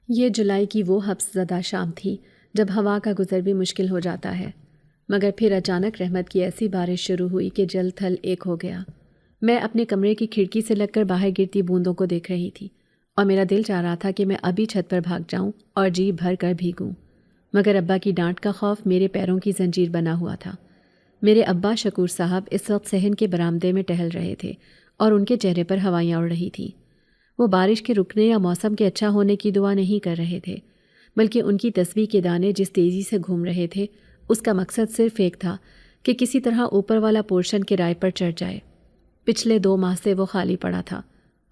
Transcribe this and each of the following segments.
یہ جولائی کی وہ حبس زدہ شام تھی جب ہوا کا گزر بھی مشکل ہو جاتا ہے، مگر پھر اچانک رحمت کی ایسی بارش شروع ہوئی کہ جل تھل ایک ہو گیا۔ میں اپنے کمرے کی کھڑکی سے لگ کر باہر گرتی بوندوں کو دیکھ رہی تھی اور میرا دل چاہ رہا تھا کہ میں ابھی چھت پر بھاگ جاؤں اور جی بھر کر بھیگوں، مگر ابا کی ڈانٹ کا خوف میرے پیروں کی زنجیر بنا ہوا تھا۔ میرے ابا شکور صاحب اس وقت صحن کے برآمدے میں ٹہل رہے تھے اور ان کے چہرے پر ہوائیاں اڑ رہی تھیں۔ وہ بارش کے رکنے یا موسم کے اچھا ہونے کی دعا نہیں کر رہے تھے، بلکہ ان کی تسبیح کے دانے جس تیزی سے گھوم رہے تھے اس کا مقصد صرف ایک تھا کہ کسی طرح اوپر والا پورشن کرائے پر چڑھ جائے۔ پچھلے 2 ماہ سے وہ خالی پڑا تھا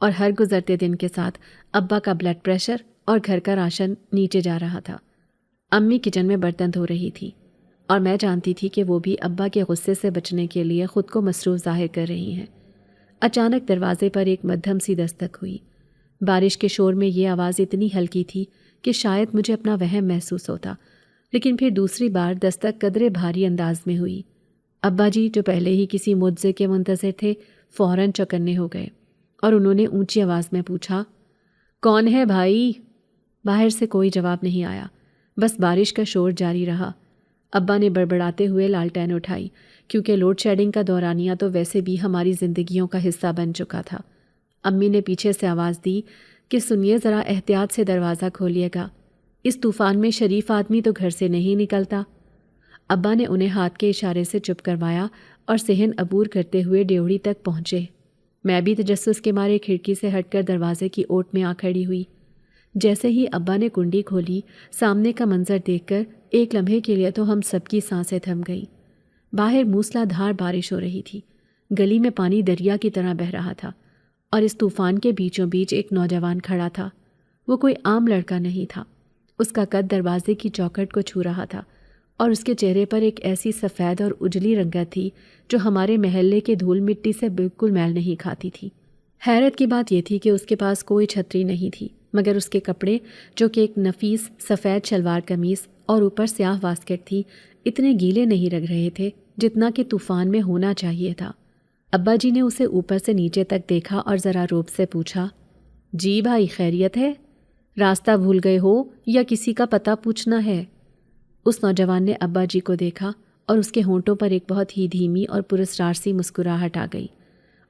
اور ہر گزرتے دن کے ساتھ ابا کا بلڈ پریشر اور گھر کا راشن نیچے جا رہا تھا۔ امی کچن میں برتن دھو رہی تھی اور میں جانتی تھی کہ وہ بھی ابا کے غصے سے بچنے کے لیے خود کو مصروف ظاہر کر رہی ہیں۔ اچانک دروازے پر ایک مدھم سی دستک ہوئی۔ بارش کے شور میں یہ آواز اتنی ہلکی تھی کہ شاید مجھے اپنا وہم محسوس ہوتا، لیکن پھر دوسری بار دستک قدرے بھاری انداز میں ہوئی۔ ابا جی جو پہلے ہی کسی معجزے کے منتظر تھے فوراً چوکنے ہو گئے اور انہوں نے اونچی آواز میں پوچھا، کون ہے بھائی؟ باہر سے کوئی جواب نہیں آیا، بس بارش کا شور جاری رہا۔ ابا نے بڑبڑاتے ہوئے لالٹین اٹھائی، کیونکہ لوڈ شیڈنگ کا دورانیہ تو ویسے بھی ہماری زندگیوں کا حصہ بن چکا تھا۔ امی نے پیچھے سے آواز دی کہ سنیے ذرا احتیاط سے دروازہ کھولیے گا، اس طوفان میں شریف آدمی تو گھر سے نہیں نکلتا۔ ابا نے انہیں ہاتھ کے اشارے سے چپ کروایا اور صحن عبور کرتے ہوئے ڈیوڑی تک پہنچے۔ میں بھی تجسس کے مارے کھڑکی سے ہٹ کر دروازے کی اوٹ میں آ کھڑی ہوئی۔ جیسے ہی ابا نے کنڈی کھولی، سامنے کا منظر دیکھ کر ایک لمحے کے لیے تو ہم سب کی سانسیں تھم گئیں۔ باہر موسلا دھار بارش ہو رہی تھی، گلی میں پانی دریا کی طرح بہہ رہا تھا اور اس طوفان کے بیچوں بیچ ایک نوجوان کھڑا تھا۔ وہ کوئی عام لڑکا نہیں تھا، اس کا قد دروازے کی چوکھٹ کو چھو رہا تھا اور اس کے چہرے پر ایک ایسی سفید اور اجلی رنگت تھی جو ہمارے محلے کے دھول مٹی سے بالکل میل نہیں کھاتی تھی۔ حیرت کی بات یہ تھی کہ اس کے پاس کوئی چھتری نہیں تھی، مگر اس کے کپڑے جو کہ ایک نفیس سفید شلوار قمیص اور اوپر سیاہ واسکٹ تھی اتنے گیلے نہیں لگ رہے تھے جتنا کہ طوفان میں ہونا چاہیے تھا۔ ابا جی نے اسے اوپر سے نیچے تک دیکھا اور ذرا روب سے پوچھا، جی بھائی خیریت ہے؟ راستہ بھول گئے ہو یا کسی کا پتہ پوچھنا ہے؟ اس نوجوان نے ابا جی کو دیکھا اور اس کے ہونٹوں پر ایک بہت ہی دھیمی اور پراسرار سی مسکراہٹ آ گئی۔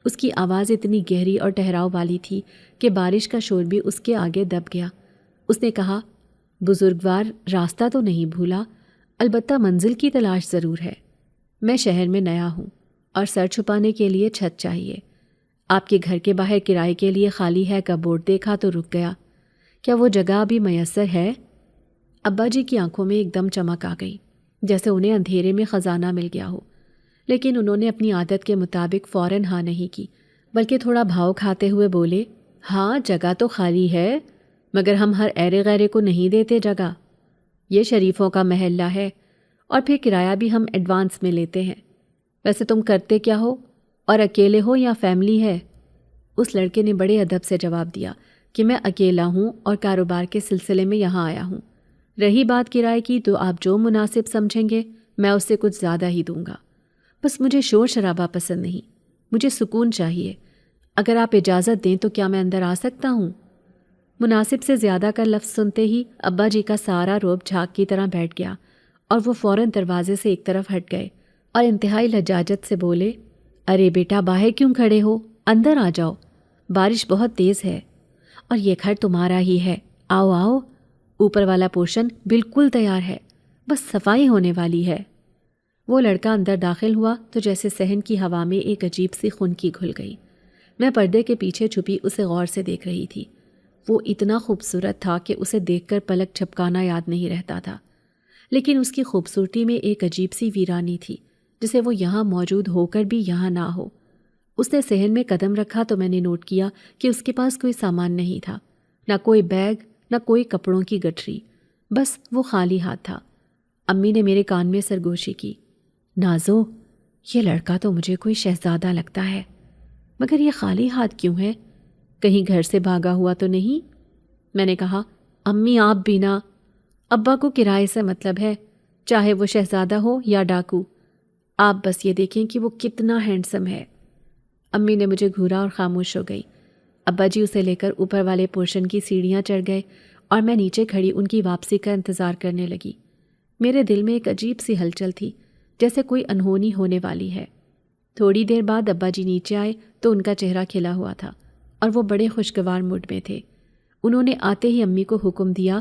اس کی آواز اتنی گہری اور ٹھہراؤ والی تھی کہ بارش کا شور بھی اس کے آگے دب گیا۔ اس نے کہا، بزرگوار راستہ تو نہیں بھولا، البتہ منزل کی تلاش ضرور ہے۔ میں شہر میں نیا ہوں اور سر چھپانے کے لیے چھت چاہیے۔ آپ کے گھر کے باہر کرائے کے لیے خالی ہے کا بورڈ دیکھا تو رک گیا۔ کیا وہ جگہ ابھی میسر ہے؟ ابا جی کی آنکھوں میں ایک دم چمک آ گئی، جیسے انہیں اندھیرے میں خزانہ مل گیا ہو، لیکن انہوں نے اپنی عادت کے مطابق فوراً ہاں نہیں کی، بلکہ تھوڑا بھاؤ کھاتے ہوئے بولے، ہاں جگہ تو خالی ہے، مگر ہم ہر ایرے غیرے کو نہیں دیتے جگہ۔ یہ شریفوں کا محلہ ہے اور پھر کرایہ بھی ہم ایڈوانس میں لیتے ہیں۔ ویسے تم کرتے کیا ہو اور اکیلے ہو یا فیملی ہے؟ اس لڑکے نے بڑے ادب سے جواب دیا کہ میں اکیلا ہوں اور کاروبار کے سلسلے میں یہاں آیا ہوں۔ رہی بات کرائے کی تو آپ جو مناسب سمجھیں گے میں اس سے کچھ زیادہ ہی دوں گا، بس مجھے شور شرابہ پسند نہیں، مجھے سکون چاہیے۔ اگر آپ اجازت دیں تو کیا میں اندر آ سکتا ہوں؟ مناسب سے زیادہ کا لفظ سنتے ہی ابا جی کا سارا روب جھاگ کی طرح بیٹھ گیا اور وہ فوراً دروازے سے ایک طرف ہٹ گئے اور انتہائی لجاجت سے بولے، ارے بیٹا باہر کیوں کھڑے ہو؟ اندر آ جاؤ، بارش بہت تیز ہے اور یہ گھر تمہارا ہی ہے، آؤ آؤ، اوپر والا پورشن بالکل تیار ہے، بس صفائی ہونے والی ہے۔ وہ لڑکا اندر داخل ہوا تو جیسے صحن کی ہوا میں ایک عجیب سی خنکی گھل گئی۔ میں پردے کے پیچھے چھپی اسے غور سے دیکھ رہی تھی۔ وہ اتنا خوبصورت تھا کہ اسے دیکھ کر پلک جھپکانا یاد نہیں رہتا تھا، لیکن اس کی خوبصورتی میں ایک عجیب سی ویرانی تھی جسے وہ یہاں موجود ہو کر بھی یہاں نہ ہو۔ اس نے صحن میں قدم رکھا تو میں نے نوٹ کیا کہ اس کے پاس کوئی سامان نہیں تھا، نہ کوئی بیگ، نہ کوئی کپڑوں کی گٹھری، بس وہ خالی ہاتھ تھا۔ امی نے میرے کان میں سرگوشی کی، نازو، یہ لڑکا تو مجھے کوئی شہزادہ لگتا ہے، مگر یہ خالی ہاتھ کیوں ہے؟ کہیں گھر سے بھاگا ہوا تو نہیں؟ میں نے کہا، امی آپ بھی نہ، ابا کو کرائے سے مطلب ہے، چاہے وہ شہزادہ ہو یا ڈاکو، آپ بس یہ دیکھیں کہ وہ کتنا ہینڈسم ہے۔ امی نے مجھے گھورا اور خاموش ہو گئی۔ ابا جی اسے لے کر اوپر والے پورشن کی سیڑھیاں چڑھ گئے اور میں نیچے کھڑی ان کی واپسی کا انتظار کرنے لگی۔ میرے دل میں ایک عجیب سی ہلچل تھی، جیسے کوئی انہونی ہونے والی ہے۔ تھوڑی دیر بعد ابا جی نیچے آئے تو ان کا چہرہ کھلا ہوا تھا اور وہ بڑے خوشگوار موڈ میں تھے۔ انہوں نے آتے ہی امی کو حکم دیا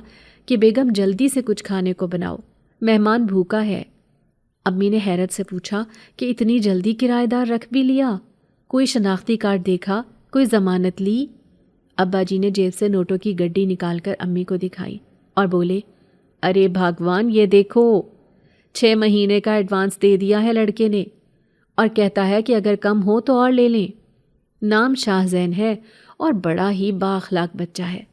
کہ بیگم جلدی سے کچھ کھانے کو بناؤ، مہمان بھوکا ہے۔ امی نے حیرت سے پوچھا کہ اتنی جلدی کرایہ دار رکھ بھی لیا؟ کوئی شناختی کارڈ دیکھا؟ کوئی ضمانت لی؟ ابا جی نے جیب سے نوٹوں کی گڈی نکال کر امی کو دکھائی اور بولے، ارے بھگوان، یہ دیکھو، 6 مہینے کا ایڈوانس دے دیا ہے لڑکے نے، اور کہتا ہے کہ اگر کم ہو تو اور لے لیں۔ نام شاہ زین ہے اور بڑا ہی با اخلاق بچہ ہے۔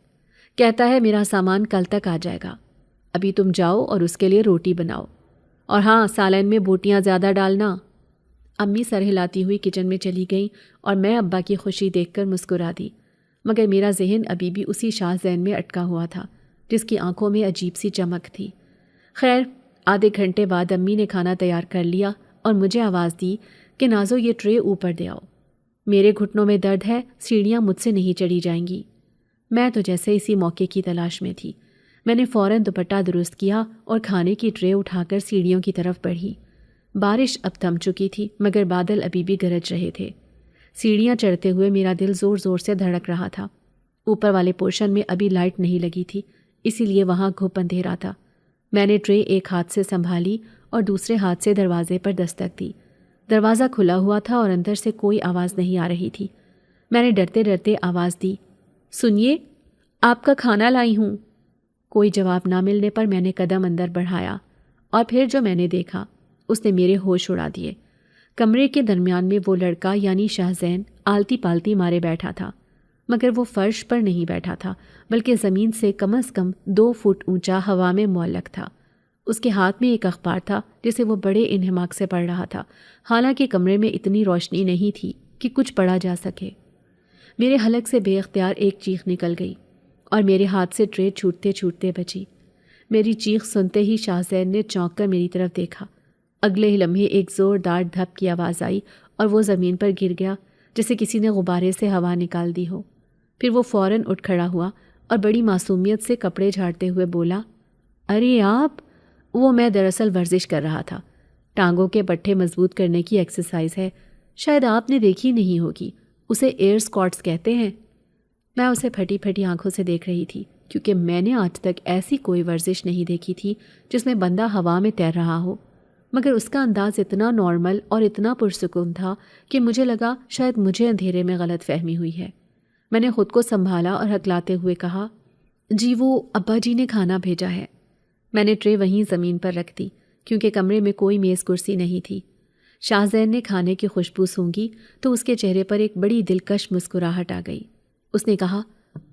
کہتا ہے میرا سامان کل تک آ جائے گا، ابھی تم جاؤ اور اس کے لیے روٹی بناؤ، اور ہاں، سالن میں بوٹیاں زیادہ ڈالنا۔ امی سر ہلاتی ہوئی کچن میں چلی گئیں اور میں ابا کی خوشی دیکھ کر مسکرا دی، مگر میرا ذہن ابھی بھی اسی شاہ زین میں اٹکا ہوا تھا جس کی آنکھوں میں عجیب سی چمک تھی۔ خیر، آدھے گھنٹے بعد امی نے کھانا تیار کر لیا اور مجھے آواز دی کہ نازو یہ ٹرے اوپر دے آؤ، میرے گھٹنوں میں درد ہے، سیڑھیاں مجھ سے نہیں چڑھی جائیں گی۔ میں تو جیسے اسی موقع کی تلاش میں تھی۔ میں نے فوراً دوپٹہ درست کیا اور کھانے کی ٹرے اٹھا کر سیڑھیوں کی طرف بڑھی۔ بارش اب تھم چکی تھی مگر بادل ابھی بھی گرج رہے تھے۔ سیڑھیاں چڑھتے ہوئے میرا دل زور زور سے دھڑک رہا تھا۔ اوپر والے پورشن میں ابھی لائٹ نہیں لگی تھی، اسی لیے وہاں گھپ اندھیرا تھا۔ میں نے ٹرے ایک ہاتھ سے سنبھالی اور دوسرے ہاتھ سے دروازے پر دستک دی۔ دروازہ کھلا ہوا تھا اور اندر سے کوئی آواز نہیں آ رہی تھی۔ میں نے ڈرتے ڈرتے آواز دی، سنیے، آپ کا کھانا لائی ہوں۔ کوئی جواب نہ ملنے پر میں نے قدم اندر بڑھایا اور پھر جو میں نے دیکھا اس نے میرے ہوش اڑا دیے۔ کمرے کے درمیان میں وہ لڑکا یعنی شاہ زین آلتی پالتی مارے بیٹھا تھا، مگر وہ فرش پر نہیں بیٹھا تھا بلکہ زمین سے کم از کم 2 فٹ اونچا ہوا میں معلق تھا۔ اس کے ہاتھ میں ایک اخبار تھا جسے وہ بڑے انہماک سے پڑھ رہا تھا، حالانکہ کمرے میں اتنی روشنی نہیں تھی کہ کچھ پڑھا جا سکے۔ میرے حلق سے بے اختیار ایک چیخ نکل گئی اور میرے ہاتھ سے ٹرے چھوٹتے چھوٹتے بچی۔ میری چیخ سنتے ہی شاہ زین نے چونک کر میری طرف دیکھا۔ اگلے ہی لمحے ایک زوردار دھپ کی آواز آئی اور وہ زمین پر گر گیا جیسے کسی نے غبارے سے ہوا نکال دی ہو۔ پھر وہ فوراً اٹھ کھڑا ہوا اور بڑی معصومیت سے کپڑے جھاڑتے ہوئے بولا، ارے آپ! وہ میں دراصل ورزش کر رہا تھا، ٹانگوں کے پٹھے مضبوط کرنے کی ایکسرسائز ہے، شاید آپ نے دیکھی نہیں ہوگی، اسے ایئر اسکواٹس کہتے ہیں۔ میں اسے پھٹی پھٹی آنکھوں سے دیکھ رہی تھی کیونکہ میں نے آج تک ایسی کوئی ورزش نہیں دیکھی تھی جس میں بندہ ہوا میں تیر رہا ہو، مگر اس کا انداز اتنا نارمل اور اتنا پرسکون تھا کہ مجھے لگا شاید مجھے اندھیرے میں غلط فہمی ہوئی ہے۔ میں نے خود کو سنبھالا اور ہکلاتے ہوئے کہا، جی وہ ابا جی نے کھانا بھیجا ہے۔ میں نے ٹرے وہیں زمین پر رکھ دی کیونکہ کمرے میں کوئی میز کرسی نہیں تھی۔ شاہ زین نے کھانے کی خوشبو سونگھی تو اس کے چہرے پر ایک بڑی دلکش مسکراہٹ آ گئی۔ اس نے کہا،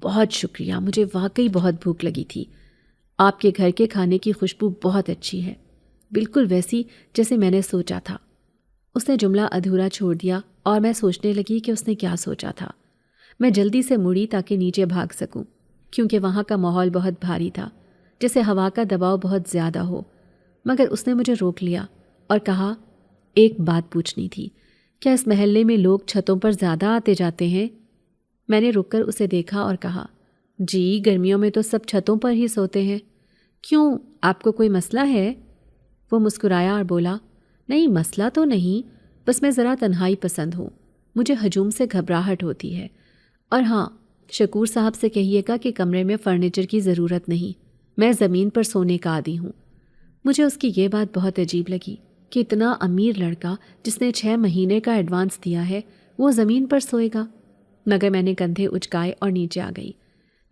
بہت شکریہ، مجھے واقعی بہت بھوک لگی تھی۔ آپ کے گھر کے کھانے کی خوشبو بہت اچھی ہے، بالکل ویسی جیسے میں نے سوچا تھا۔ اس نے جملہ ادھورا چھوڑ دیا اور میں سوچنے لگی کہ اس نے کیا سوچا تھا۔ میں جلدی سے مڑی تاکہ نیچے بھاگ سکوں کیونکہ وہاں کا ماحول بہت بھاری تھا، جیسے ہوا کا دباؤ بہت زیادہ ہو، مگر اس نے مجھے روک لیا اور کہا، ایک بات پوچھنی تھی، کیا اس محلے میں لوگ چھتوں پر زیادہ آتے جاتے ہیں؟ میں نے رک کر اسے دیکھا اور کہا، جی گرمیوں میں تو سب چھتوں پر ہی سوتے ہیں۔ کیوں، آپ کو کوئی مسئلہ ہے؟ وہ مسکرایا اور بولا، نہیں مسئلہ تو نہیں، بس میں ذرا تنہائی پسند ہوں، مجھے ہجوم سے گھبراہٹ ہوتی ہے، اور ہاں شکور صاحب سے کہیے گا کہ کمرے میں فرنیچر کی ضرورت نہیں، میں زمین پر سونے کا عادی ہوں۔ مجھے اس کی یہ بات بہت عجیب لگی کہ اتنا امیر لڑکا جس نے 6 مہینے کا ایڈوانس دیا ہے وہ زمین پر سوئے گا، مگر میں نے کندھے اچکائے اور نیچے آ گئی۔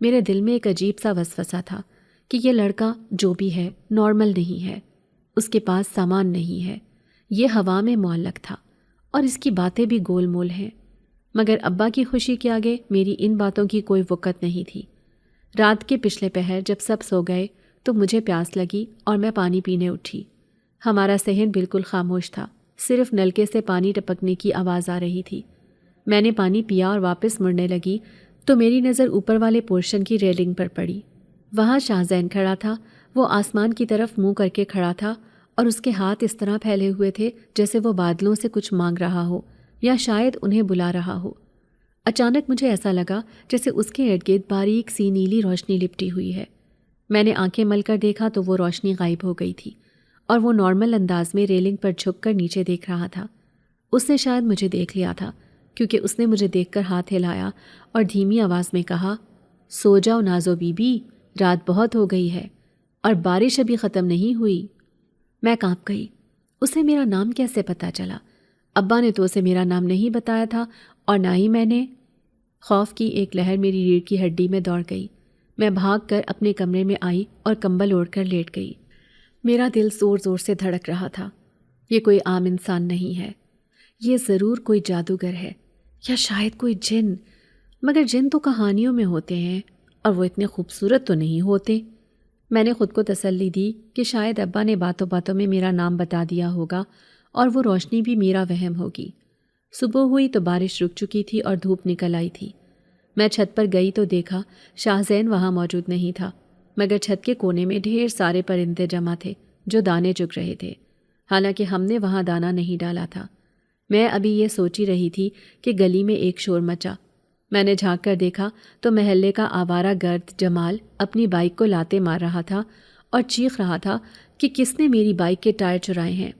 میرے دل میں ایک عجیب سا وسوسہ تھا کہ یہ لڑکا جو بھی ہے نارمل نہیں ہے، اس کے پاس سامان نہیں ہے، یہ ہوا میں معلق تھا اور اس کی باتیں بھی گول مول ہیں، مگر ابا کی خوشی کے آگے میری ان باتوں کی کوئی وقت نہیں تھی۔ رات کے پچھلے پہر جب سب سو گئے تو مجھے پیاس لگی اور میں پانی پینے اٹھی۔ ہمارا صحن بالکل خاموش تھا، صرف نلکے سے پانی ٹپکنے کی آواز آ رہی تھی۔ میں نے پانی پیا اور واپس مڑنے لگی تو میری نظر اوپر والے پورشن کی ریلنگ پر پڑی۔ وہاں شاہ زین کھڑا تھا، وہ آسمان کی طرف منہ کر کے کھڑا تھا اور اس کے ہاتھ اس طرح پھیلے ہوئے تھے جیسے وہ بادلوں سے کچھ مانگ رہا ہو یا شاید انہیں بلا رہا ہو۔ اچانک مجھے ایسا لگا جیسے اس کے ارد گرد باریک سی نیلی روشنی لپٹی ہوئی ہے میں نے آنکھیں مل کر دیکھا تو وہ روشنی غائب ہو گئی تھی اور وہ نارمل انداز میں ریلنگ پر جھک کر نیچے دیکھ رہا تھا۔ اس نے شاید مجھے دیکھ لیا تھا، کیونکہ اس نے مجھے دیکھ کر ہاتھ ہلایا اور دھیمی آواز میں کہا، سو جاؤ نازو بی بی، رات بہت ہو گئی ہے اور بارش ابھی ختم نہیں ہوئی۔ میں کانپ گئی۔ اسے میرا نام کیسے پتہ چلا؟ ابا نے تو اسے میرا نام نہیں بتایا تھا اور نہ ہی میں نے۔ خوف کی ایک لہر میری ریڑھ کی ہڈی میں دوڑ گئی۔ میں بھاگ کر اپنے کمرے میں آئی اور کمبل اوڑھ کر لیٹ گئی۔ میرا دل زور زور سے دھڑک رہا تھا۔ یہ کوئی عام انسان نہیں ہے، یہ ضرور کوئی جادوگر ہے یا شاید کوئی جن، مگر جن تو کہانیوں میں ہوتے ہیں اور وہ اتنے خوبصورت تو نہیں ہوتے۔ میں نے خود کو تسلی دی کہ شاید ابا نے باتوں باتوں میں میرا نام بتا دیا ہوگا اور وہ روشنی بھی میرا وہم ہوگی۔ صبح ہوئی تو بارش رک چکی تھی اور دھوپ نکل آئی تھی۔ میں چھت پر گئی تو دیکھا شاہ زین وہاں موجود نہیں تھا، مگر چھت کے کونے میں ڈھیر سارے پرندے جمع تھے جو دانے چگ رہے تھے، حالانکہ ہم نے وہاں دانہ نہیں ڈالا تھا۔ میں ابھی یہ سوچی رہی تھی کہ گلی میں ایک شور مچا۔ میں نے جھانک کر دیکھا تو محلے کا آوارہ گرد جمال اپنی بائک کو لاتے مار رہا تھا اور چیخ رہا تھا کہ کس نے میری بائک کے ٹائر چرائے ہیں۔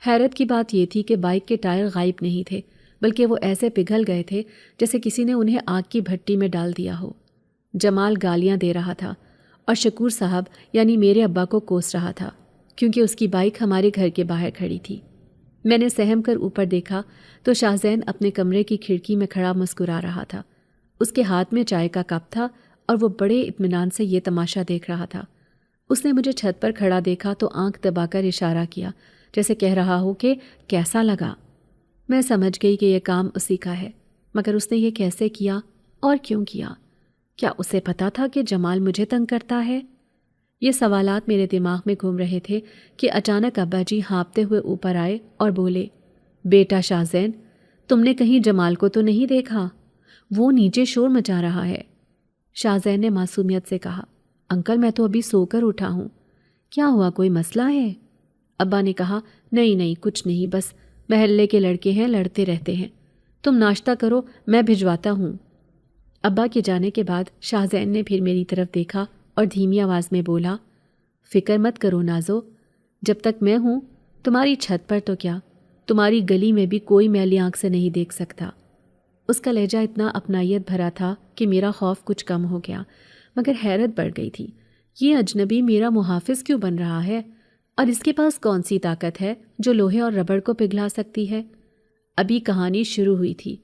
حیرت کی بات یہ تھی کہ بائک کے ٹائر غائب نہیں تھے، بلکہ وہ ایسے پگھل گئے تھے جیسے کسی نے انہیں آگ کی بھٹی میں ڈال دیا ہو۔ جمال گالیاں دے رہا تھا اور شکور صاحب یعنی میرے ابا کو کوس رہا تھا، کیونکہ اس کی بائک ہمارے گھر کے باہر کھڑی تھی۔ میں نے سہم کر اوپر دیکھا تو شاہ زین اپنے کمرے کی کھڑکی میں کھڑا مسکرا رہا تھا۔ اس کے ہاتھ میں چائے کا کپ تھا اور وہ بڑے اطمینان سے یہ تماشا دیکھ رہا تھا۔ اس نے مجھے چھت پر کھڑا دیکھا تو آنکھ دبا کر اشارہ کیا، جیسے کہہ رہا ہو کہ کیسا لگا۔ میں سمجھ گئی کہ یہ کام اسی کا ہے، مگر اس نے یہ کیسے کیا اور کیوں کیا؟ کیا اسے پتا تھا کہ جمال مجھے تنگ کرتا ہے؟ یہ سوالات میرے دماغ میں گھوم رہے تھے کہ اچانک ابا جی ہانپتے ہوئے اوپر آئے اور بولے، بیٹا شاہ زین، تم نے کہیں جمال کو تو نہیں دیکھا؟ وہ نیچے شور مچا رہا ہے۔ شاہ زین نے معصومیت سے کہا، انکل میں تو ابھی سو کر اٹھا ہوں، کیا ہوا، کوئی مسئلہ ہے؟ ابا نے کہا، نہیں کچھ نہیں، بس محلے کے لڑکے ہیں، لڑتے رہتے ہیں، تم ناشتہ کرو، میں بھجواتا ہوں۔ ابا کے جانے کے بعد شاہ زین نے پھر میری طرف دیکھا اور دھیمی آواز میں بولا، فکر مت کرو نازو، جب تک میں ہوں تمہاری چھت پر تو کیا، تمہاری گلی میں بھی کوئی میلی آنکھ سے نہیں دیکھ سکتا۔ اس کا لہجہ اتنا اپنائیت بھرا تھا کہ میرا خوف کچھ کم ہو گیا، مگر حیرت بڑھ گئی تھی۔ یہ اجنبی میرا محافظ کیوں بن رہا ہے اور اس کے پاس کون سی طاقت ہے جو لوہے اور ربڑ کو پگھلا سکتی ہے؟ ابھی کہانی شروع ہوئی تھی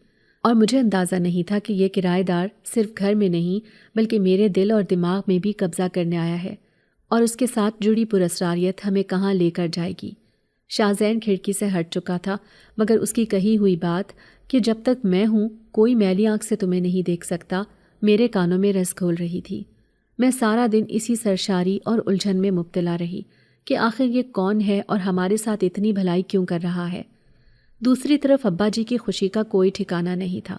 اور مجھے اندازہ نہیں تھا کہ یہ کرایہ دار صرف گھر میں نہیں بلکہ میرے دل اور دماغ میں بھی قبضہ کرنے آیا ہے، اور اس کے ساتھ جڑی پراسراریت ہمیں کہاں لے کر جائے گی۔ شاہ زین کھڑکی سے ہٹ چکا تھا، مگر اس کی کہی ہوئی بات کہ جب تک میں ہوں کوئی میلی آنکھ سے تمہیں نہیں دیکھ سکتا میرے کانوں میں رس گھول رہی تھی۔ میں سارا دن اسی سرشاری اور الجھن میں مبتلا رہی کہ آخر یہ کون ہے اور ہمارے ساتھ اتنی بھلائی کیوں کر رہا ہے۔ دوسری طرف ابا جی کی خوشی کا کوئی ٹھکانہ نہیں تھا۔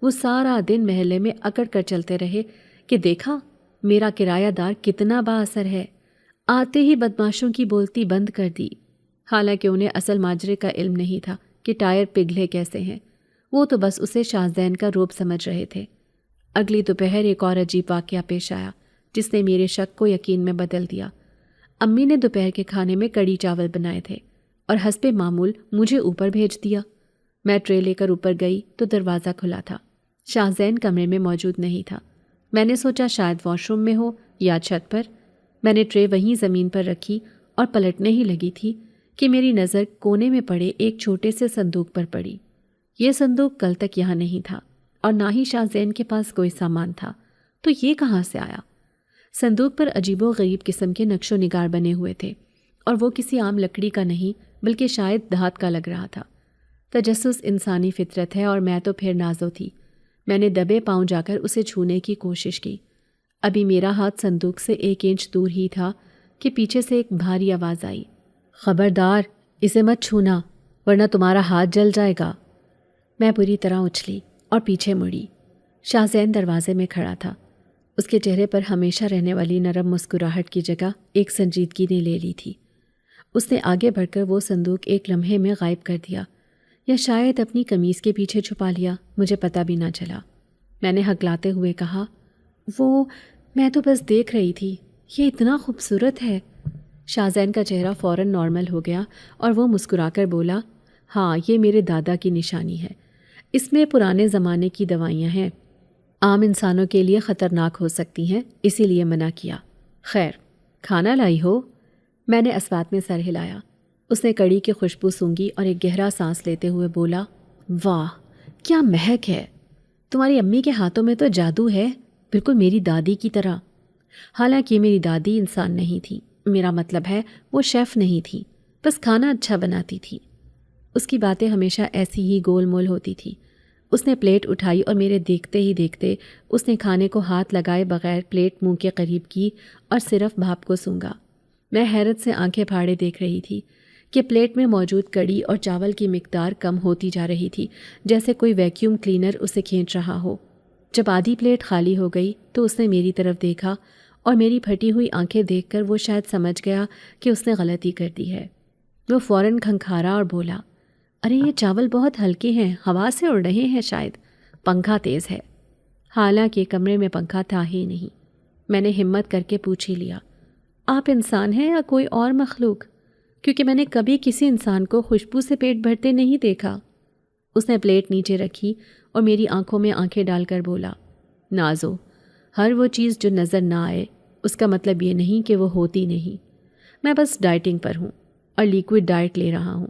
وہ سارا دن محلے میں اکڑ کر چلتے رہے کہ دیکھا میرا کرایہ دار کتنا با اثر ہے، آتے ہی بدماشوں کی بولتی بند کر دی، حالانکہ انہیں اصل ماجرے کا علم نہیں تھا کہ ٹائر پگھلے کیسے ہیں۔ وہ تو بس اسے شاہ زین کا روب سمجھ رہے تھے۔ اگلی دوپہر ایک اور عجیب واقعہ پیش آیا جس نے میرے شک کو یقین میں بدل دیا۔ امی نے دوپہر کے کھانے میں کڑی چاول بنائے تھے اور حسب معمول مجھے اوپر بھیج دیا۔ میں ٹرے لے کر اوپر گئی تو دروازہ کھلا تھا۔ شاہ زین کمرے میں موجود نہیں تھا۔ میں نے سوچا شاید واش روم میں ہو یا چھت پر۔ میں نے ٹرے وہیں زمین پر رکھی اور پلٹنے ہی لگی تھی کہ میری نظر کونے میں پڑے ایک چھوٹے سے صندوق پر پڑی۔ یہ صندوق کل تک یہاں نہیں تھا اور نہ ہی شاہ زین کے پاس کوئی سامان تھا، تو یہ کہاں سے آیا؟ صندوق پر عجیب و غریب قسم کے نقش و نگار بنے ہوئے تھے اور وہ کسی عام لکڑی کا نہیں بلکہ شاید دھات کا لگ رہا تھا۔ تجسس انسانی فطرت ہے اور میں تو پھر نازو تھی۔ میں نے دبے پاؤں جا کر اسے چھونے کی کوشش کی۔ ابھی میرا ہاتھ صندوق سے 1 انچ دور ہی تھا کہ پیچھے سے ایک بھاری آواز آئی، خبردار اسے مت چھونا ورنہ تمہارا ہاتھ جل جائے گا۔ میں بری طرح اچھلی اور پیچھے مڑی۔ شاہ زین دروازے میں کھڑا تھا۔ اس کے چہرے پر ہمیشہ رہنے والی نرم مسکراہٹ کی جگہ ایک سنجیدگی نے لے لی تھی۔ اس نے آگے بڑھ کر وہ صندوق ایک لمحے میں غائب کر دیا، یا شاید اپنی قمیض کے پیچھے چھپا لیا، مجھے پتہ بھی نہ چلا۔ میں نے ہکلاتے ہوئے کہا، میں تو بس دیکھ رہی تھی، یہ اتنا خوبصورت ہے۔ شاہزین کا چہرہ فوراً نارمل ہو گیا اور وہ مسکرا کر بولا، ہاں یہ میرے دادا کی نشانی ہے، اس میں پرانے زمانے کی دوائیاں ہیں، عام انسانوں کے لیے خطرناک ہو سکتی ہیں، اسی لیے منع کیا۔ خیر، کھانا لائی ہو؟ میں نے اسوات میں سر ہلایا۔ اس نے کڑی کی خوشبو سونگھی اور ایک گہرا سانس لیتے ہوئے بولا، واہ کیا مہک ہے، تمہاری امی کے ہاتھوں میں تو جادو ہے، بالکل میری دادی کی طرح۔ حالانکہ میری دادی انسان نہیں تھی، میرا مطلب ہے وہ شیف نہیں تھی، بس کھانا اچھا بناتی تھی۔ اس کی باتیں ہمیشہ ایسی ہی گول مول ہوتی تھی۔ اس نے پلیٹ اٹھائی اور میرے دیکھتے ہی دیکھتے اس نے کھانے کو ہاتھ لگائے بغیر پلیٹ منہ کے قریب کی اور صرف بھاپ کو سونگھا۔ میں حیرت سے آنکھیں پھاڑے دیکھ رہی تھی کہ پلیٹ میں موجود کڑی اور چاول کی مقدار کم ہوتی جا رہی تھی، جیسے کوئی ویکیوم کلینر اسے کھینچ رہا ہو۔ جب آدھی پلیٹ خالی ہو گئی تو اس نے میری طرف دیکھا اور میری پھٹی ہوئی آنکھیں دیکھ کر وہ شاید سمجھ گیا کہ اس نے غلطی کر دی ہے۔ وہ فوراً کھنکھارا اور بولا، ارے یہ چاول بہت ہلکے ہیں، ہوا سے اڑ رہے ہیں شاید، پنکھا تیز ہے۔ حالانکہ کمرے میں پنکھا تھا ہی نہیں۔ میں نے ہمت کر کے پوچھ ہی لیا، آپ انسان ہیں یا کوئی اور مخلوق؟ کیونکہ میں نے کبھی کسی انسان کو خوشبو سے پیٹ بھرتے نہیں دیکھا۔ اس نے پلیٹ نیچے رکھی اور میری آنکھوں میں آنکھیں ڈال کر بولا، نازو، ہر وہ چیز جو نظر نہ آئے اس کا مطلب یہ نہیں کہ وہ ہوتی نہیں۔ میں بس ڈائٹنگ پر ہوں اور لیکوڈ ڈائٹ لے رہا ہوں۔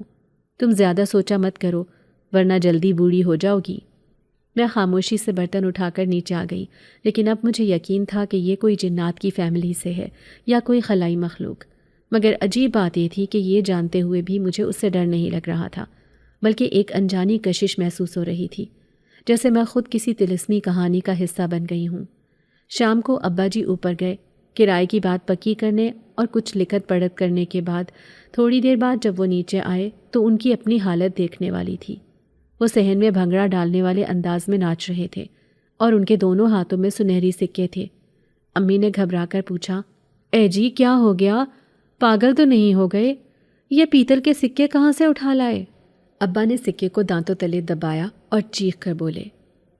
تم زیادہ سوچا مت کرو ورنہ جلدی بوڑھی ہو جاؤ گی۔ میں خاموشی سے برتن اٹھا کر نیچے آ گئی، لیکن اب مجھے یقین تھا کہ یہ کوئی جنات کی فیملی سے ہے یا کوئی خلائی مخلوق۔ مگر عجیب بات یہ تھی کہ یہ جانتے ہوئے بھی مجھے اس سے ڈر نہیں لگ رہا تھا، بلکہ ایک انجانی کشش محسوس ہو رہی تھی، جیسے میں خود کسی طلسمی کہانی کا حصہ بن گئی ہوں۔ شام کو ابا جی اوپر گئے کرائے کی بات پکی کرنے اور کچھ لکھت پڑھت کرنے کے بعد تھوڑی دیر بعد جب وہ نیچے آئے تو ان کی اپنی حالت دیکھنے والی تھی۔ وہ صحن میں بھنگڑا ڈالنے والے انداز میں ناچ رہے تھے اور ان کے دونوں ہاتھوں میں سنہری سکے تھے۔ امی نے گھبرا کر پوچھا، اے جی کیا ہو گیا؟ پاگل تو نہیں ہو گئے؟ یہ پیتل کے سکے کہاں سے اٹھا لائے؟ ابا نے سکے کو دانتوں تلے دبایا اور چیخ کر بولے،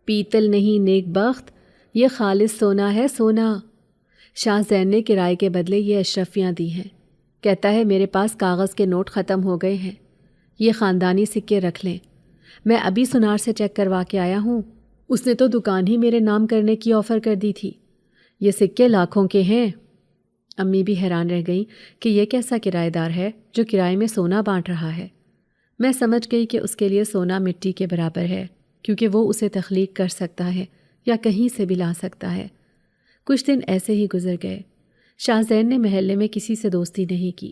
پیتل نہیں نیک بخت، یہ خالص سونا ہے، سونا۔ شاہ زین نے کرائے کے بدلے یہ اشرفیاں دی ہیں۔ کہتا ہے میرے پاس کاغذ کے نوٹ ختم ہو گئے ہیں، یہ خاندانی سکے رکھ لیں۔ میں ابھی سنار سے چیک کروا کے آیا ہوں، اس نے تو دکان ہی میرے نام کرنے کی آفر کر دی تھی۔ یہ سکے لاکھوں کے ہیں۔ امی بھی حیران رہ گئیں کہ یہ کیسا کرایہ دار ہے جو کرائے میں سونا بانٹ رہا ہے۔ میں سمجھ گئی کہ اس کے لیے سونا مٹی کے برابر ہے، کیونکہ وہ اسے تخلیق کر سکتا ہے یا کہیں سے بھی لا سکتا ہے۔ کچھ دن ایسے ہی گزر گئے۔ شاہ زین نے محلے میں کسی سے دوستی نہیں کی۔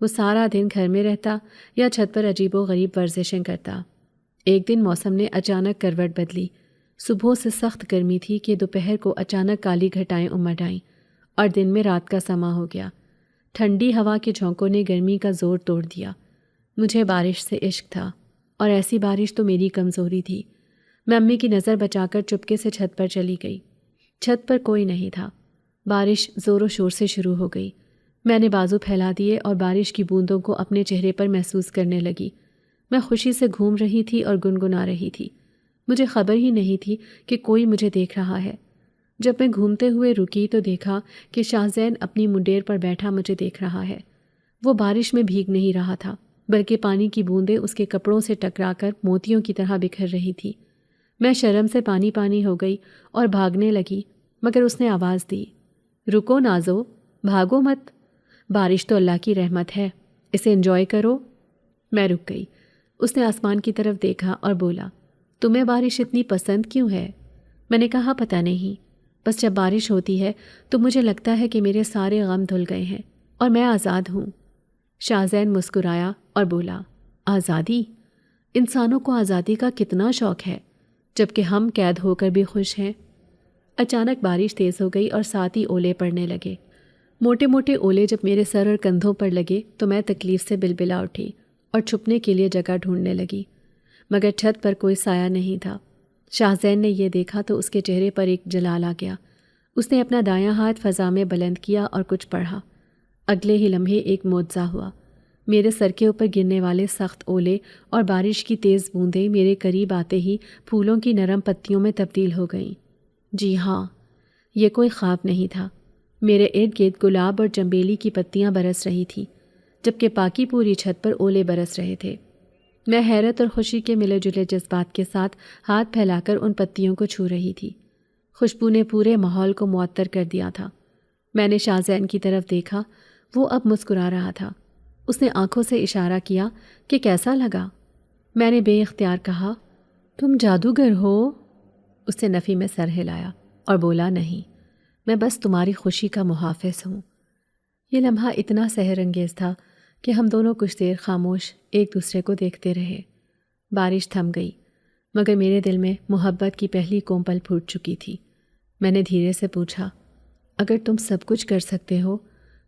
وہ سارا دن گھر میں رہتا یا چھت پر عجیب و غریب ورزشیں کرتا۔ ایک دن موسم نے اچانک کروٹ بدلی۔ صبح سے سخت گرمی تھی کہ دوپہر کو اچانک کالی گھٹائیں امڈ آئیں اور دن میں رات کا سما ہو گیا۔ ٹھنڈی ہوا کے جھونکوں نے گرمی کا زور توڑ دیا۔ مجھے بارش سے عشق تھا اور ایسی بارش تو میری کمزوری تھی۔ میں امی کی نظر بچا کر چپکے سے چھت پر چلی گئی۔ چھت پر کوئی نہیں تھا۔ بارش زور و شور سے شروع ہو گئی۔ میں نے بازو پھیلا دیے اور بارش کی بوندوں کو اپنے چہرے پر محسوس کرنے لگی۔ میں خوشی سے گھوم رہی تھی اور گنگنا رہی تھی۔ مجھے خبر ہی نہیں تھی کہ کوئی مجھے دیکھ رہا ہے۔ جب میں گھومتے ہوئے رکی تو دیکھا کہ شاہ زین اپنی منڈیر پر بیٹھا مجھے دیکھ رہا ہے۔ وہ بارش میں بھیگ نہیں رہا تھا، بلکہ پانی کی بوندیں اس کے کپڑوں سے ٹکرا کر موتیوں کی طرح بکھر رہی تھی۔ میں شرم سے پانی پانی ہو گئی اور بھاگنے لگی، مگر اس نے آواز دی، رکو نازو، بھاگو مت، بارش تو اللہ کی رحمت ہے، اسے انجوائے کرو۔ میں رک گئی۔ اس نے آسمان کی طرف دیکھا اور بولا، تمہیں بارش اتنی پسند کیوں ہے؟ میں نے کہا پتہ نہیں، بس جب بارش ہوتی ہے تو مجھے لگتا ہے کہ میرے سارے غم دھل گئے ہیں اور میں آزاد ہوں۔ شاہ زین مسکرایا اور بولا، آزادی؟ انسانوں کو آزادی کا کتنا شوق ہے، جبکہ ہم قید ہو کر بھی خوش ہیں۔ اچانک بارش تیز ہو گئی اور ساتھ ہی اولے پڑنے لگے۔ موٹے موٹے اولے جب میرے سر اور کندھوں پر لگے تو میں تکلیف سے بلبلا اٹھی اور چھپنے کے لیے جگہ ڈھونڈنے لگی، مگر چھت پر کوئی سایہ نہیں تھا۔ شاہ زین نے یہ دیکھا تو اس کے چہرے پر ایک جلال آ گیا۔ اس نے اپنا دایاں ہاتھ فضا میں بلند کیا اور کچھ پڑھا۔ اگلے ہی لمحے ایک معجزہ ہوا۔ میرے سر کے اوپر گرنے والے سخت اولے اور بارش کی تیز بوندیں میرے قریب آتے ہی پھولوں کی نرم پتیوں میں تبدیل ہو گئیں۔ جی ہاں، یہ کوئی خواب نہیں تھا، میرے ارد گرد گلاب اور چنبیلی کی پتیاں برس رہی تھیں، جبکہ پاکی پوری چھت پر اولے برس رہے تھے۔ میں حیرت اور خوشی کے ملے جلے جذبات کے ساتھ ہاتھ پھیلا کر ان پتیوں کو چھو رہی تھی۔ خوشبو نے پورے ماحول کو معطر کر دیا تھا۔ میں نے شاہ زین کی طرف دیکھا، وہ اب مسکرا رہا تھا۔ اس نے آنکھوں سے اشارہ کیا کہ کیسا لگا؟ میں نے بے اختیار کہا، تم جادوگر ہو؟ اس نے نفی میں سر ہلایا اور بولا، نہیں، میں بس تمہاری خوشی کا محافظ ہوں۔ یہ لمحہ اتنا سحر انگیز تھا کہ ہم دونوں کچھ دیر خاموش ایک دوسرے کو دیکھتے رہے۔ بارش تھم گئی، مگر میرے دل میں محبت کی پہلی کومپل پھوٹ چکی تھی۔ میں نے دھیرے سے پوچھا، اگر تم سب کچھ کر سکتے ہو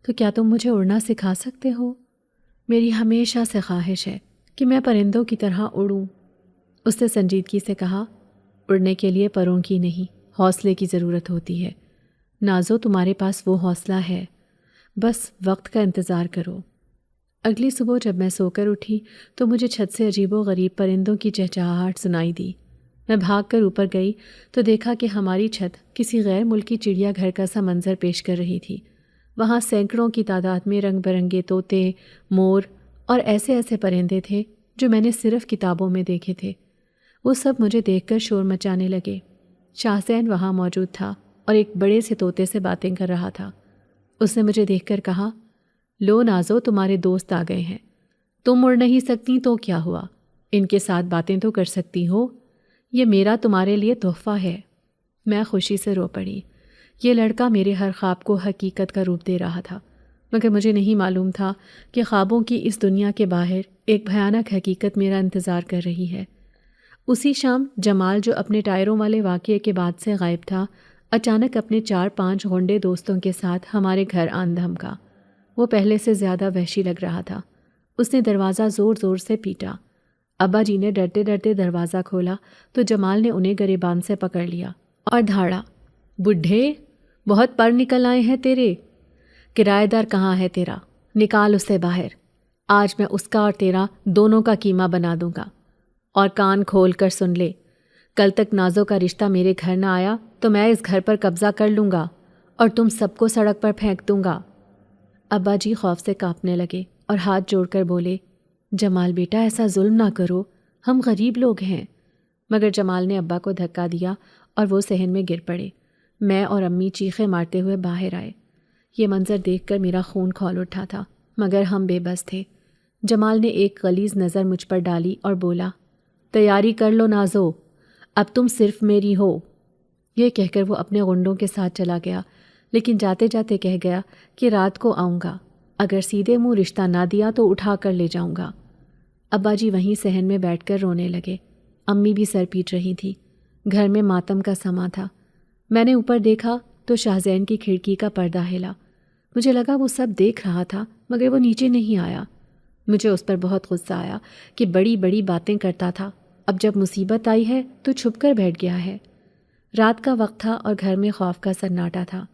تو کیا تم مجھے اڑنا سکھا سکتے ہو؟ میری ہمیشہ سے خواہش ہے کہ میں پرندوں کی طرح اڑوں۔ اس نے سنجیدگی سے کہا، اڑنے کے لیے پروں کی نہیں، حوصلے کی ضرورت ہوتی ہے۔ نازو، تمہارے پاس وہ حوصلہ ہے، بس وقت کا انتظار کرو۔ اگلی صبح جب میں سو کر اٹھی تو مجھے چھت سے عجیب و غریب پرندوں کی چہچہاہٹ سنائی دی۔ میں بھاگ کر اوپر گئی تو دیکھا کہ ہماری چھت کسی غیر ملکی چڑیا گھر کا سا منظر پیش کر رہی تھی۔ وہاں سینکڑوں کی تعداد میں رنگ برنگے طوطے، مور اور ایسے ایسے پرندے تھے جو میں نے صرف کتابوں میں دیکھے تھے۔ وہ سب مجھے دیکھ کر شور مچانے لگے۔ شاہ زین وہاں موجود تھا اور ایک بڑے سے طوطے سے باتیں کر رہا تھا۔ اس نے مجھے دیکھ کر کہا، لو نازو، تمہارے دوست آ گئے ہیں۔ تم اڑ نہیں سکتی تو کیا ہوا، ان کے ساتھ باتیں تو کر سکتی ہو۔ یہ میرا تمہارے لیے تحفہ ہے۔ میں خوشی سے رو پڑی۔ یہ لڑکا میرے ہر خواب کو حقیقت کا روپ دے رہا تھا، مگر مجھے نہیں معلوم تھا کہ خوابوں کی اس دنیا کے باہر ایک بھیانک حقیقت میرا انتظار کر رہی ہے۔ اسی شام جمال، جو اپنے ٹائروں والے واقعے کے بعد سے غائب تھا، اچانک اپنے 4-5 غنڈے دوستوں کے ساتھ ہمارے گھر آن دھمکا۔ وہ پہلے سے زیادہ وحشی لگ رہا تھا۔ اس نے دروازہ زور زور سے پیٹا۔ ابا جی نے ڈرتے ڈرتے دروازہ کھولا تو جمال نے انہیں گریبان سے پکڑ لیا اور دھاڑا، بڈھے، بہت پر نکل آئے ہیں تیرے۔ کرایہ دار کہاں ہے تیرا؟ نکال اسے باہر۔ آج میں اس کا اور تیرا دونوں کا قیمہ بنا دوں گا۔ اور کان کھول کر سن لے، کل تک نازو کا رشتہ میرے گھر نہ آیا تو میں اس گھر پر قبضہ کر لوں گا اور تم سب کو سڑک پر پھینک دوں گا۔ ابا جی خوف سے کانپنے لگے اور ہاتھ جوڑ کر بولے، جمال بیٹا، ایسا ظلم نہ کرو، ہم غریب لوگ ہیں۔ مگر جمال نے ابا کو دھکا دیا اور وہ صحن میں گر پڑے۔ میں اور امی چیخیں مارتے ہوئے باہر آئے۔ یہ منظر دیکھ کر میرا خون کھول اٹھا تھا، مگر ہم بے بس تھے۔ جمال نے ایک غلیظ نظر مجھ پر ڈالی اور بولا، تیاری کر لو نازو، اب تم صرف میری ہو۔ یہ کہہ کر وہ اپنے غنڈوں کے ساتھ چلا گیا، لیکن جاتے جاتے کہہ گیا کہ رات کو آؤں گا، اگر سیدھے منہ رشتہ نہ دیا تو اٹھا کر لے جاؤں گا۔ ابا جی وہیں صحن میں بیٹھ کر رونے لگے۔ امی بھی سر پیٹ رہی تھی۔ گھر میں ماتم کا سما تھا۔ میں نے اوپر دیکھا تو شاہ زین کی کھڑکی کا پردہ ہلا۔ مجھے لگا وہ سب دیکھ رہا تھا، مگر وہ نیچے نہیں آیا۔ مجھے اس پر بہت غصہ آیا کہ بڑی بڑی باتیں کرتا تھا، اب جب مصیبت آئی ہے تو چھپ کر بیٹھ گیا ہے۔ رات کا وقت تھا اور گھر میں خوف کا سناٹا تھا۔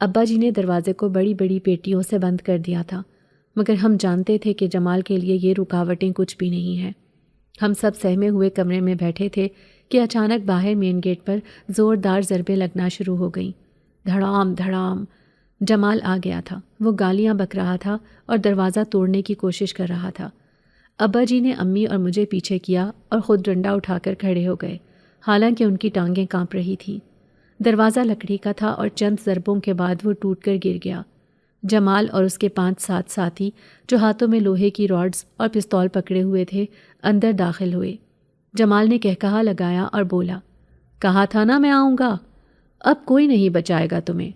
ابا جی نے دروازے کو بڑی بڑی پیٹیوں سے بند کر دیا تھا، مگر ہم جانتے تھے کہ جمال کے لیے یہ رکاوٹیں کچھ بھی نہیں ہیں۔ ہم سب سہمے ہوئے کمرے میں بیٹھے تھے کہ اچانک باہر مین گیٹ پر زوردار ضربیں لگنا شروع ہو گئیں۔ دھڑام دھڑام۔ جمال آ گیا تھا۔ وہ گالیاں بک رہا تھا اور دروازہ توڑنے کی کوشش کر رہا تھا۔ ابا جی نے امی اور مجھے پیچھے کیا اور خود ڈنڈا اٹھا کر کھڑے ہو گئے، حالانکہ ان کی ٹانگیں کانپ رہی تھیں۔ دروازہ لکڑی کا تھا اور چند ضربوں کے بعد وہ ٹوٹ کر گر گیا۔ جمال اور اس کے 5-7 ساتھی، جو ہاتھوں میں لوہے کی راڈز اور پستول پکڑے ہوئے تھے، اندر داخل ہوئے۔ جمال نے کہا لگایا اور بولا، کہا تھا نا میں آؤں گا، اب کوئی نہیں بچائے گا تمہیں۔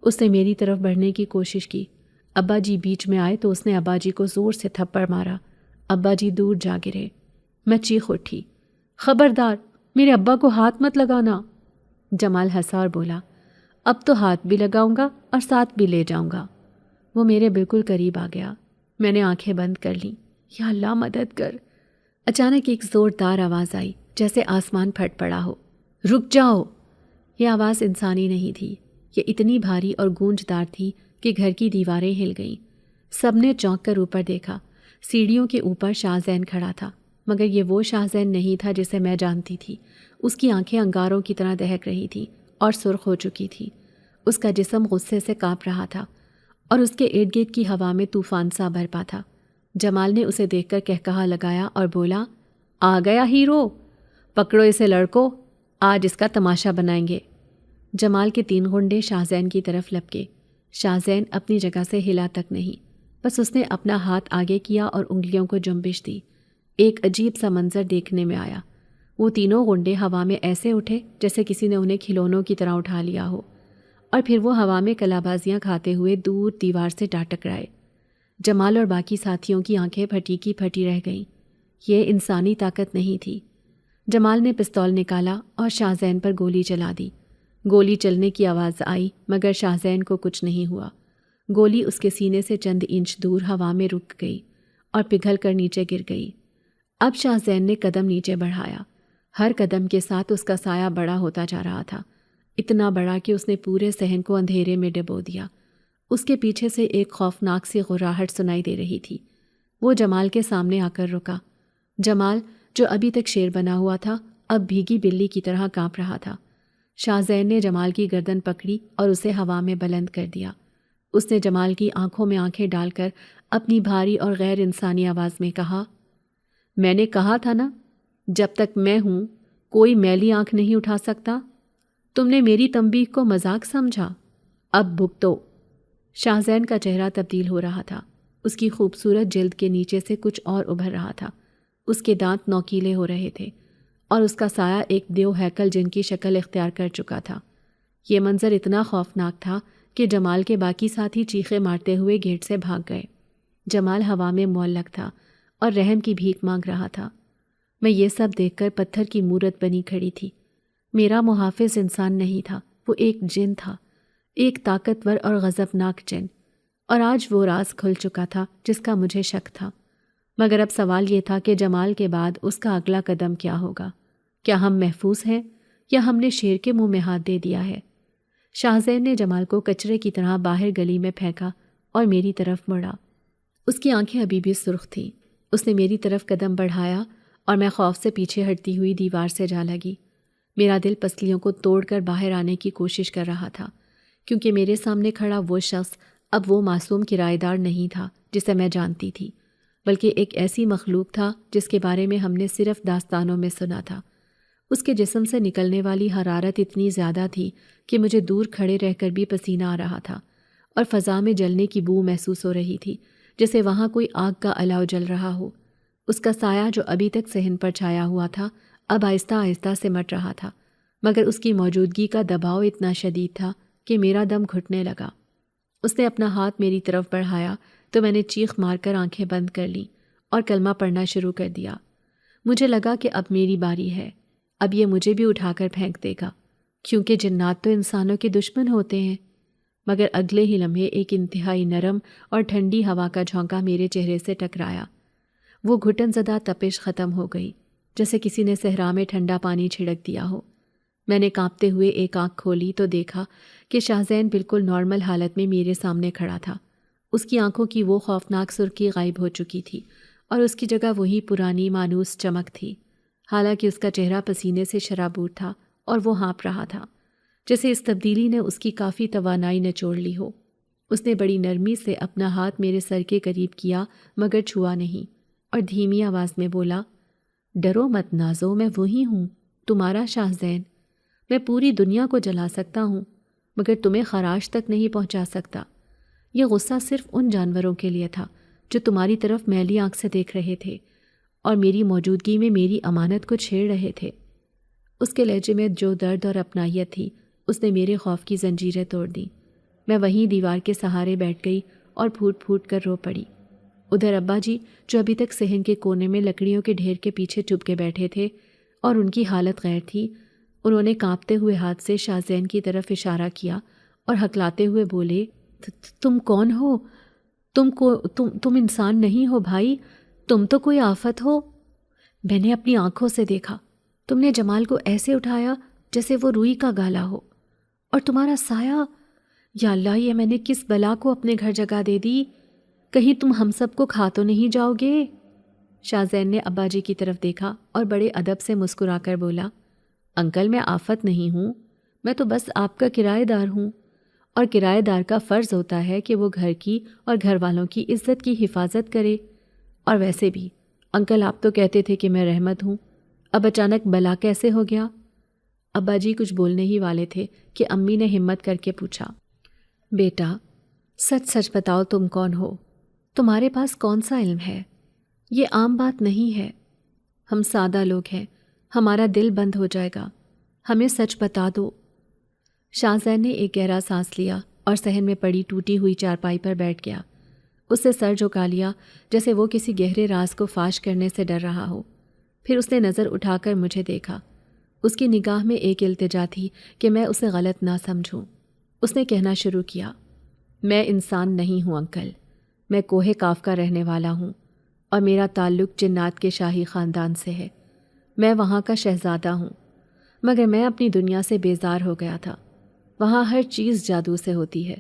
اس نے میری طرف بڑھنے کی کوشش کی۔ ابا جی بیچ میں آئے تو اس نے ابا جی کو زور سے تھپڑ مارا۔ ابا جی دور جا گرے۔ میں چیخ اٹھی، خبردار، میرے ابا کو ہاتھ مت لگانا۔ جمال ہنسا اور بولا، اب تو ہاتھ بھی لگاؤں گا اور ساتھ بھی لے جاؤں گا۔ وہ میرے بالکل قریب آ گیا۔ میں نے آنکھیں بند کر لیں۔ یا اللہ مدد کر۔ اچانک ایک زوردار آواز آئی، جیسے آسمان پھٹ پڑا ہو، رک جاؤ۔ یہ آواز انسانی نہیں تھی، یہ اتنی بھاری اور گونجدار تھی کہ گھر کی دیواریں ہل گئیں۔ سب نے چونک کر اوپر دیکھا۔ سیڑھیوں کے اوپر شاہ زین کھڑا تھا، مگر یہ وہ شاہ زین نہیں تھا جسے میں جانتی تھی۔ اس کی آنکھیں انگاروں کی طرح دہک رہی تھیں اور سرخ ہو چکی تھی، اس کا جسم غصے سے کانپ رہا تھا اور اس کے ارد گرد کی ہوا میں طوفان سا برپا تھا۔ جمال نے اسے دیکھ کر کہکہا لگایا اور بولا، آ گیا ہیرو، پکڑو اسے لڑکو، آج اس کا تماشا بنائیں گے۔ جمال کے 3 غنڈے شاہزین کی طرف لپکے۔ شاہزین اپنی جگہ سے ہلا تک نہیں، بس اس نے اپنا ہاتھ آگے کیا اور انگلیوں کو جنبش دی۔ ایک عجیب سا منظر دیکھنے میں آیا۔ وہ تینوں غنڈے ہوا میں ایسے اٹھے جیسے کسی نے انہیں کھلونوں کی طرح اٹھا لیا ہو، اور پھر وہ ہوا میں کلابازیاں کھاتے ہوئے دور دیوار سے جا ٹکرائے۔ جمال اور باقی ساتھیوں کی آنکھیں پھٹی کی پھٹی رہ گئیں۔ یہ انسانی طاقت نہیں تھی۔ جمال نے پستول نکالا اور شاہزین پر گولی چلا دی۔ گولی چلنے کی آواز آئی مگر شاہزین کو کچھ نہیں ہوا۔ گولی اس کے سینے سے چند انچ دور ہوا میں رک گئی اور پگھل کر نیچے گر گئی۔ اب شاہزین نے قدم نیچے بڑھایا۔ ہر قدم کے ساتھ اس کا سایہ بڑا ہوتا جا رہا تھا، اتنا بڑا کہ اس نے پورے صحن کو اندھیرے میں ڈبو دیا۔ اس کے پیچھے سے ایک خوفناک سی غراہٹ سنائی دے رہی تھی۔ وہ جمال کے سامنے آ کر رکا۔ جمال جو ابھی تک شیر بنا ہوا تھا اب بھیگی بلی کی طرح کانپ رہا تھا۔ شاہزین نے جمال کی گردن پکڑی اور اسے ہوا میں بلند کر دیا۔ اس نے جمال کی آنکھوں میں آنکھیں ڈال کر اپنی بھاری اور غیر انسانی آواز میں کہا، میں نے کہا تھا نا، جب تک میں ہوں کوئی میلی آنکھ نہیں اٹھا سکتا۔ تم نے میری تنبیہ کو مذاق سمجھا، اب بھگتو۔ شاہزین کا چہرہ تبدیل ہو رہا تھا۔ اس کی خوبصورت جلد کے نیچے سے کچھ اور ابھر رہا تھا۔ اس کے دانت نوکیلے ہو رہے تھے اور اس کا سایہ ایک دیو ہیکل جن کی شکل اختیار کر چکا تھا۔ یہ منظر اتنا خوفناک تھا کہ جمال کے باقی ساتھی چیخیں مارتے ہوئے گیٹ سے بھاگ گئے۔ جمال ہوا میں معلق تھا اور رحم کی بھیک مانگ رہا تھا۔ میں یہ سب دیکھ کر پتھر کی مورت بنی کھڑی تھی۔ میرا محافظ انسان نہیں تھا، وہ ایک جن تھا، ایک طاقتور اور غضبناک جن، اور آج وہ راز کھل چکا تھا جس کا مجھے شک تھا۔ مگر اب سوال یہ تھا کہ جمال کے بعد اس کا اگلا قدم کیا ہوگا؟ کیا ہم محفوظ ہیں یا ہم نے شیر کے منہ میں ہاتھ دے دیا ہے؟ شاہزین نے جمال کو کچرے کی طرح باہر گلی میں پھینکا اور میری طرف مڑا۔ اس کی آنکھیں ابھی بھی سرخ تھیں۔ اس نے میری طرف قدم بڑھایا اور میں خوف سے پیچھے ہٹتی ہوئی دیوار سے جا لگی۔ میرا دل پسلیوں کو توڑ کر باہر آنے کی کوشش کر رہا تھا، کیونکہ میرے سامنے کھڑا وہ شخص اب وہ معصوم کرایہ دار نہیں تھا جسے میں جانتی تھی، بلکہ ایک ایسی مخلوق تھا جس کے بارے میں ہم نے صرف داستانوں میں سنا تھا۔ اس کے جسم سے نکلنے والی حرارت اتنی زیادہ تھی کہ مجھے دور کھڑے رہ کر بھی پسینہ آ رہا تھا، اور فضا میں جلنے کی بو محسوس ہو رہی تھی جیسے وہاں کوئی آگ کا الاؤ جل رہا ہو۔ اس کا سایہ جو ابھی تک صحن پر چھایا ہوا تھا اب آہستہ آہستہ سمٹ رہا تھا، مگر اس کی موجودگی کا دباؤ اتنا شدید تھا کہ میرا دم گھٹنے لگا۔ اس نے اپنا ہاتھ میری طرف بڑھایا تو میں نے چیخ مار کر آنکھیں بند کر لیں اور کلمہ پڑھنا شروع کر دیا۔ مجھے لگا کہ اب میری باری ہے، اب یہ مجھے بھی اٹھا کر پھینک دے گا، کیونکہ جنات تو انسانوں کے دشمن ہوتے ہیں۔ مگر اگلے ہی لمحے ایک انتہائی نرم اور ٹھنڈی ہوا کا جھونکا میرے چہرے سے ٹکرایا۔ وہ گھٹن زدہ تپش ختم ہو گئی، جیسے کسی نے صحرا میں ٹھنڈا پانی چھڑک دیا ہو۔ میں نے کانپتے ہوئے ایک آنکھ کھولی تو دیکھا کہ شاہزین بالکل نارمل حالت میں میرے سامنے کھڑا تھا۔ اس کی آنکھوں کی وہ خوفناک سرخی غائب ہو چکی تھی اور اس کی جگہ وہی پرانی مانوس چمک تھی، حالانکہ اس کا چہرہ پسینے سے شرابور تھا اور وہ ہانپ رہا تھا، جیسے اس تبدیلی نے اس کی کافی توانائی نچوڑ لی ہو۔ اس نے بڑی نرمی سے اپنا ہاتھ میرے سر کے قریب کیا مگر چھوا نہیں، اور دھیمی آواز میں بولا، ڈرو مت نازو، میں وہی ہوں، تمہارا شاہزین۔ میں پوری دنیا کو جلا سکتا ہوں مگر تمہیں خراش تک نہیں پہنچا سکتا۔ یہ غصہ صرف ان جانوروں کے لیے تھا جو تمہاری طرف میلی آنکھ سے دیکھ رہے تھے اور میری موجودگی میں میری امانت کو چھیڑ رہے تھے۔ اس کے لہجے میں جو درد اور اپنائیت تھی اس نے میرے خوف کی زنجیریں توڑ دیں۔ میں وہیں دیوار کے سہارے بیٹھ گئی اور پھوٹ پھوٹ کر رو پڑی۔ ادھر ابا جی جو ابھی تک صحن کے کونے میں لکڑیوں کے ڈھیر کے پیچھے چپ کے بیٹھے تھے اور ان کی حالت غیر تھی، انہوں نے کانپتے ہوئے ہاتھ سے شاہزین کی طرف اشارہ کیا اور ہکلاتے ہوئے بولے، تم کون ہو؟ تم انسان نہیں ہو بھائی، تم تو کوئی آفت ہو۔ میں نے اپنی آنکھوں سے دیکھا، تم نے جمال کو ایسے اٹھایا جیسے وہ روئی کا گالا ہو، اور تمہارا سایہ، یا اللہ، یہ میں نے کس بلا کو اپنے گھر جگہ دے دی؟ کہیں تم ہم سب کو کھا تو نہیں جاؤ گے؟ شاہزین نے ابا جی کی طرف دیکھا اور بڑے ادب سے مسکرا کر بولا، انکل میں آفت نہیں ہوں، میں تو بس آپ کا کرایہ دار ہوں۔ اور کرایہ دار کا فرض ہوتا ہے کہ وہ گھر کی اور گھر والوں کی عزت کی حفاظت کرے۔ اور ویسے بھی انکل آپ تو کہتے تھے کہ میں رحمت ہوں، اب اچانک بلا کیسے ہو گیا؟ ابا جی کچھ بولنے ہی والے تھے کہ امی نے ہمت کر کے پوچھا، بیٹا سچ سچ بتاؤ تم کون ہو؟ تمہارے پاس کون سا علم ہے؟ یہ عام بات نہیں ہے، ہم سادہ لوگ ہیں، ہمارا دل بند ہو جائے گا، ہمیں سچ بتا دو۔ شاہ زین نے ایک گہرا سانس لیا اور صحن میں پڑی ٹوٹی ہوئی چارپائی پر بیٹھ گیا۔ اس سے سر جھکا لیا جیسے وہ کسی گہرے راز کو فاش کرنے سے ڈر رہا ہو۔ پھر اس نے نظر اٹھا کر مجھے دیکھا۔ اس کی نگاہ میں ایک التجا تھی کہ میں اسے غلط نہ سمجھوں۔ اس نے کہنا شروع کیا، میں انسان نہیں ہوں انکل، میں کوہ کاف کا رہنے والا ہوں اور میرا تعلق جنات کے شاہی خاندان سے ہے۔ میں وہاں کا شہزادہ ہوں، مگر میں اپنی دنیا سے بیزار ہو گیا تھا۔ وہاں ہر چیز جادو سے ہوتی ہے،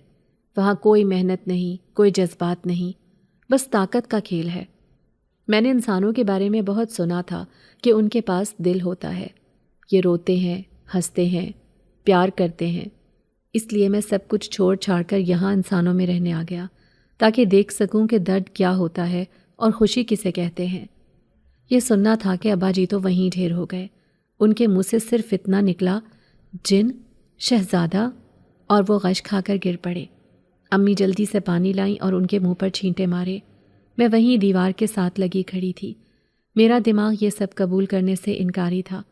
وہاں کوئی محنت نہیں، کوئی جذبات نہیں، بس طاقت کا کھیل ہے۔ میں نے انسانوں کے بارے میں بہت سنا تھا کہ ان کے پاس دل ہوتا ہے، یہ روتے ہیں، ہنستے ہیں، پیار کرتے ہیں۔ اس لیے میں سب کچھ چھوڑ چھاڑ کر یہاں انسانوں میں رہنے آ گیا تاکہ دیکھ سکوں کہ درد کیا ہوتا ہے اور خوشی کسے کہتے ہیں۔ یہ سننا تھا کہ ابا جی تو وہیں ڈھیر ہو گئے۔ ان کے منہ سے صرف اتنا نکلا، جن، شہزادہ، اور وہ غش کھا کر گر پڑے۔ امی جلدی سے پانی لائیں اور ان کے منہ پر چھینٹے مارے۔ میں وہیں دیوار کے ساتھ لگی کھڑی تھی۔ میرا دماغ یہ سب قبول کرنے سے انکاری تھا،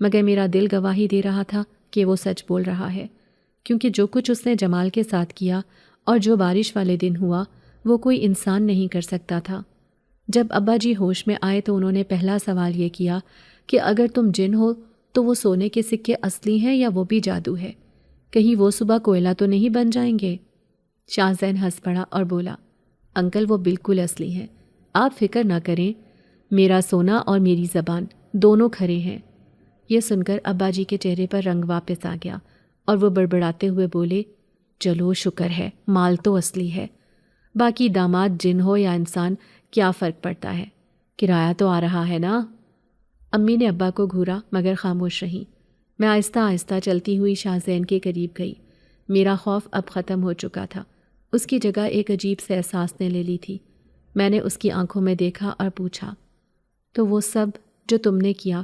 مگر میرا دل گواہی دے رہا تھا کہ وہ سچ بول رہا ہے، کیونکہ جو کچھ اس نے جمال کے ساتھ کیا اور جو بارش والے دن ہوا وہ کوئی انسان نہیں کر سکتا تھا۔ جب ابا جی ہوش میں آئے تو انہوں نے پہلا سوال یہ کیا کہ اگر تم جن ہو تو وہ سونے کے سکے اصلی ہیں یا وہ بھی جادو ہے؟ کہیں وہ صبح کوئلہ تو نہیں بن جائیں گے؟ شاہ زین ہنس پڑا اور بولا، انکل وہ بالکل اصلی ہیں، آپ فکر نہ کریں، میرا سونا اور میری زبان دونوں کھرے ہیں۔ یہ سن کر ابا جی کے چہرے پر رنگ واپس آ گیا اور وہ بڑبڑاتے ہوئے بولے، چلو شکر ہے، مال تو اصلی ہے، باقی داماد جن ہو یا انسان کیا فرق پڑتا ہے، کرایہ تو آ رہا ہے نا۔ امی نے ابا کو گھورا مگر خاموش رہیں۔ میں آہستہ آہستہ چلتی ہوئی شاہ زین کے قریب گئی۔ میرا خوف اب ختم ہو چکا تھا، اس کی جگہ ایک عجیب سے احساس نے لے لی تھی۔ میں نے اس کی آنکھوں میں دیکھا اور پوچھا، تو وہ سب جو تم نے کیا،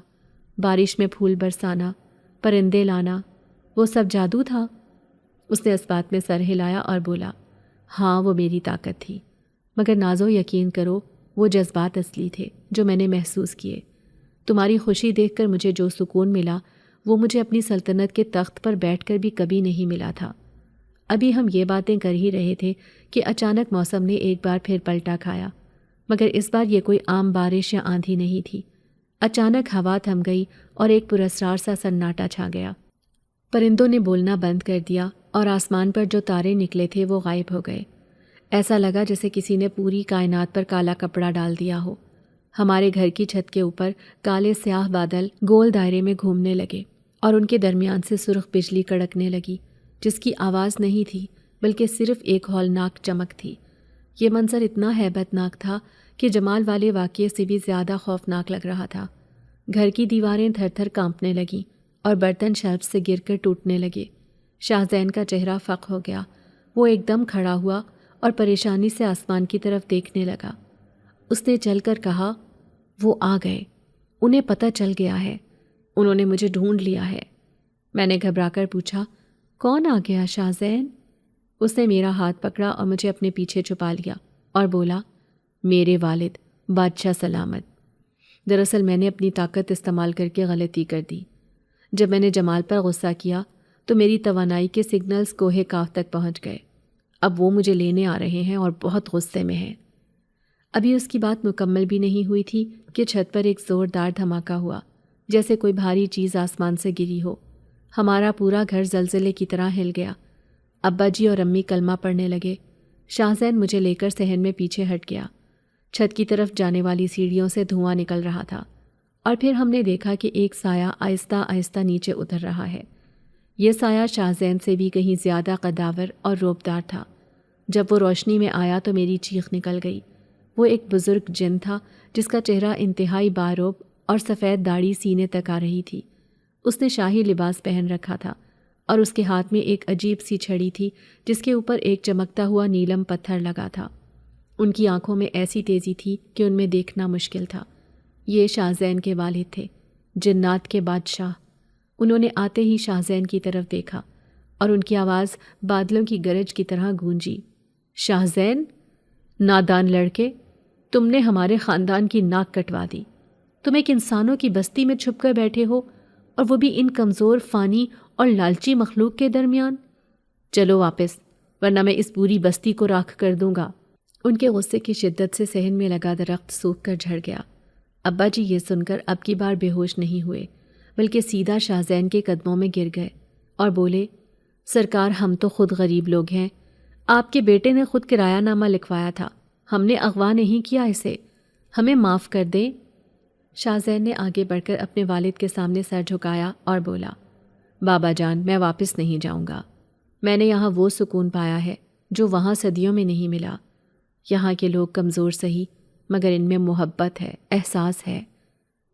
بارش میں پھول برسانا، پرندے لانا، وہ سب جادو تھا؟ اس نے اس بات میں سر ہلایا اور بولا، ہاں وہ میری طاقت تھی، مگر نازو یقین کرو وہ جذبات اصلی تھے جو میں نے محسوس کیے۔ تمہاری خوشی دیکھ کر مجھے جو سکون ملا وہ مجھے اپنی سلطنت کے تخت پر بیٹھ کر بھی کبھی نہیں ملا تھا۔ ابھی ہم یہ باتیں کر ہی رہے تھے کہ اچانک موسم نے ایک بار پھر پلٹا کھایا، مگر اس بار یہ کوئی عام بارش یا آندھی نہیں تھی۔ اچانک ہوا تھم گئی اور ایک پراسرار سا سناٹا چھا گیا۔ پرندوں نے بولنا بند کر دیا اور آسمان پر جو تارے نکلے تھے وہ غائب ہو گئے۔ ایسا لگا جیسے کسی نے پوری کائنات پر کالا کپڑا ڈال دیا ہو۔ ہمارے گھر کی چھت کے اوپر کالے سیاہ بادل گول دائرے میں گھومنے لگے اور ان کے درمیان سے سرخ بجلی کڑکنے لگی، جس کی آواز نہیں تھی بلکہ صرف ایک ہولناک چمک تھی۔ یہ منظر اتنا ہیبت ناک تھا کہ جمال والے واقعے سے بھی زیادہ خوفناک لگ رہا تھا۔ گھر کی دیواریں تھر تھر کانپنے لگیں اور برتن شیلف سے گر کر ٹوٹنے لگے۔ شاہ زین کا چہرہ فق ہو گیا۔ وہ ایک دم کھڑا ہوا اور پریشانی سے آسمان کی طرف دیکھنے لگا۔ اس نے چل کر کہا، وہ آ گئے، انہیں پتہ چل گیا ہے، انہوں نے مجھے ڈھونڈ لیا ہے۔ میں نے گھبرا کر پوچھا، کون آ گیا شاہ زین؟ اس نے میرا ہاتھ پکڑا اور مجھے اپنے پیچھے چھپا لیا اور بولا، میرے والد بادشاہ سلامت۔ دراصل میں نے اپنی طاقت استعمال کر کے غلطی کر دی۔ جب میں نے جمال پر غصہ کیا تو میری توانائی کے سگنلز کوہ کاف تک پہنچ گئے۔ اب وہ مجھے لینے آ رہے ہیں اور بہت غصے میں ہیں۔ ابھی اس کی بات مکمل بھی نہیں ہوئی تھی کہ چھت پر ایک زوردار دھماکہ ہوا، جیسے کوئی بھاری چیز آسمان سے گری ہو۔ ہمارا پورا گھر زلزلے کی طرح ہل گیا۔ ابا جی اور امی کلمہ پڑھنے لگے۔ شاہ زین مجھے لے کر صحن میں پیچھے ہٹ گیا۔ چھت کی طرف جانے والی سیڑھیوں سے دھواں نکل رہا تھا اور پھر ہم نے دیکھا کہ ایک سایہ آہستہ آہستہ نیچے اتر رہا ہے۔ یہ سایہ شاہ زین سے بھی کہیں زیادہ قداور اور روبدار تھا۔ جب وہ روشنی میں آیا تو میری چیخ نکل گئی۔ وہ ایک بزرگ جن تھا جس کا چہرہ انتہائی باروب اور سفید داڑھی سینے تک آ رہی تھی۔ اس نے شاہی لباس پہن رکھا تھا اور اس کے ہاتھ میں ایک عجیب سی چھڑی تھی جس کے اوپر ایک چمکتا ہوا نیلم پتھر لگا تھا۔ ان کی آنکھوں میں ایسی تیزی تھی کہ ان میں دیکھنا مشکل تھا۔ یہ شاہ زین کے والد تھے، جنات کے بادشاہ۔ انہوں نے آتے ہی شاہ زین کی طرف دیکھا اور ان کی آواز بادلوں کی گرج کی طرح گونجی۔ شاہ زین، نادان لڑکے، تم نے ہمارے خاندان کی ناک کٹوا دی۔ تم ایک انسانوں کی بستی میں چھپ کر بیٹھے ہو، اور وہ بھی ان کمزور، فانی اور لالچی مخلوق کے درمیان۔ چلو واپس، ورنہ میں اس پوری بستی کو راکھ کر دوں گا۔ ان کے غصے کی شدت سے صحن میں لگا درخت سوکھ کر جھڑ گیا۔ ابا جی یہ سن کر اب کی بار بے ہوش نہیں ہوئے، بلکہ سیدھا شاہ زین کے قدموں میں گر گئے اور بولے، سرکار، ہم تو خود غریب لوگ ہیں۔ آپ کے بیٹے نے خود کرایہ نامہ لکھوایا تھا، ہم نے اغوا نہیں کیا اسے، ہمیں معاف کر دیں۔ شاہ زین نے آگے بڑھ کر اپنے والد کے سامنے سر جھکایا اور بولا، بابا جان، میں واپس نہیں جاؤں گا۔ میں نے یہاں وہ سکون پایا ہے جو وہاں صدیوں میں نہیں ملا۔ یہاں کے لوگ کمزور سہی، مگر ان میں محبت ہے، احساس ہے۔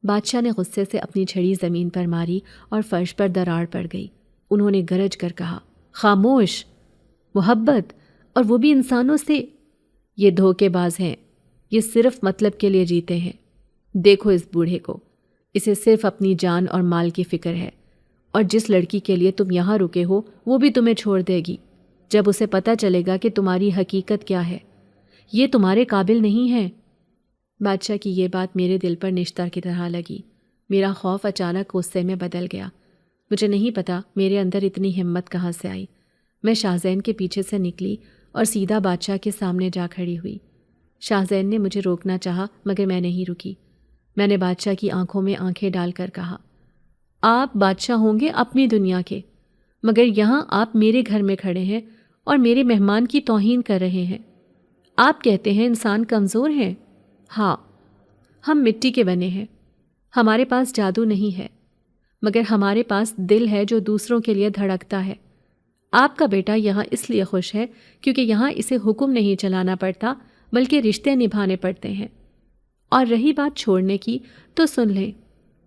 بادشاہ نے غصے سے اپنی چھڑی زمین پر ماری اور فرش پر دراڑ پڑ گئی۔ انہوں نے گرج کر کہا، خاموش! محبت، اور وہ بھی انسانوں سے؟ یہ دھوکے باز ہیں، یہ صرف مطلب کے لیے جیتے ہیں۔ دیکھو اس بوڑھے کو، اسے صرف اپنی جان اور مال کی فکر ہے، اور جس لڑکی کے لیے تم یہاں رکے ہو وہ بھی تمہیں چھوڑ دے گی جب اسے پتہ چلے گا کہ تمہاری حقیقت کیا ہے۔ یہ تمہارے قابل نہیں ہے۔ بادشاہ کی یہ بات میرے دل پر نشتر کی طرح لگی۔ میرا خوف اچانک غصے میں بدل گیا۔ مجھے نہیں پتا میرے اندر اتنی ہمت کہاں سے آئی۔ میں شاہ زین کے پیچھے سے نکلی اور سیدھا بادشاہ کے سامنے جا کھڑی ہوئی۔ شاہ زین نے مجھے روکنا چاہا، مگر میں نہیں رکی۔ میں نے بادشاہ کی آنکھوں میں آنکھیں ڈال کر کہا، آپ بادشاہ ہوں گے اپنی دنیا کے، مگر یہاں آپ میرے گھر میں کھڑے ہیں اور میرے مہمان کی توہین کر رہے ہیں۔ آپ کہتے ہیں انسان کمزور ہیں۔ ہاں، ہم مٹی کے بنے ہیں، ہمارے پاس جادو نہیں ہے، مگر ہمارے پاس دل ہے جو دوسروں کے لیے دھڑکتا ہے۔ آپ کا بیٹا یہاں اس لیے خوش ہے کیونکہ یہاں اسے حکم نہیں چلانا پڑتا، بلکہ رشتے نبھانے پڑتے ہیں۔ اور رہی بات چھوڑنے کی، تو سن لیں،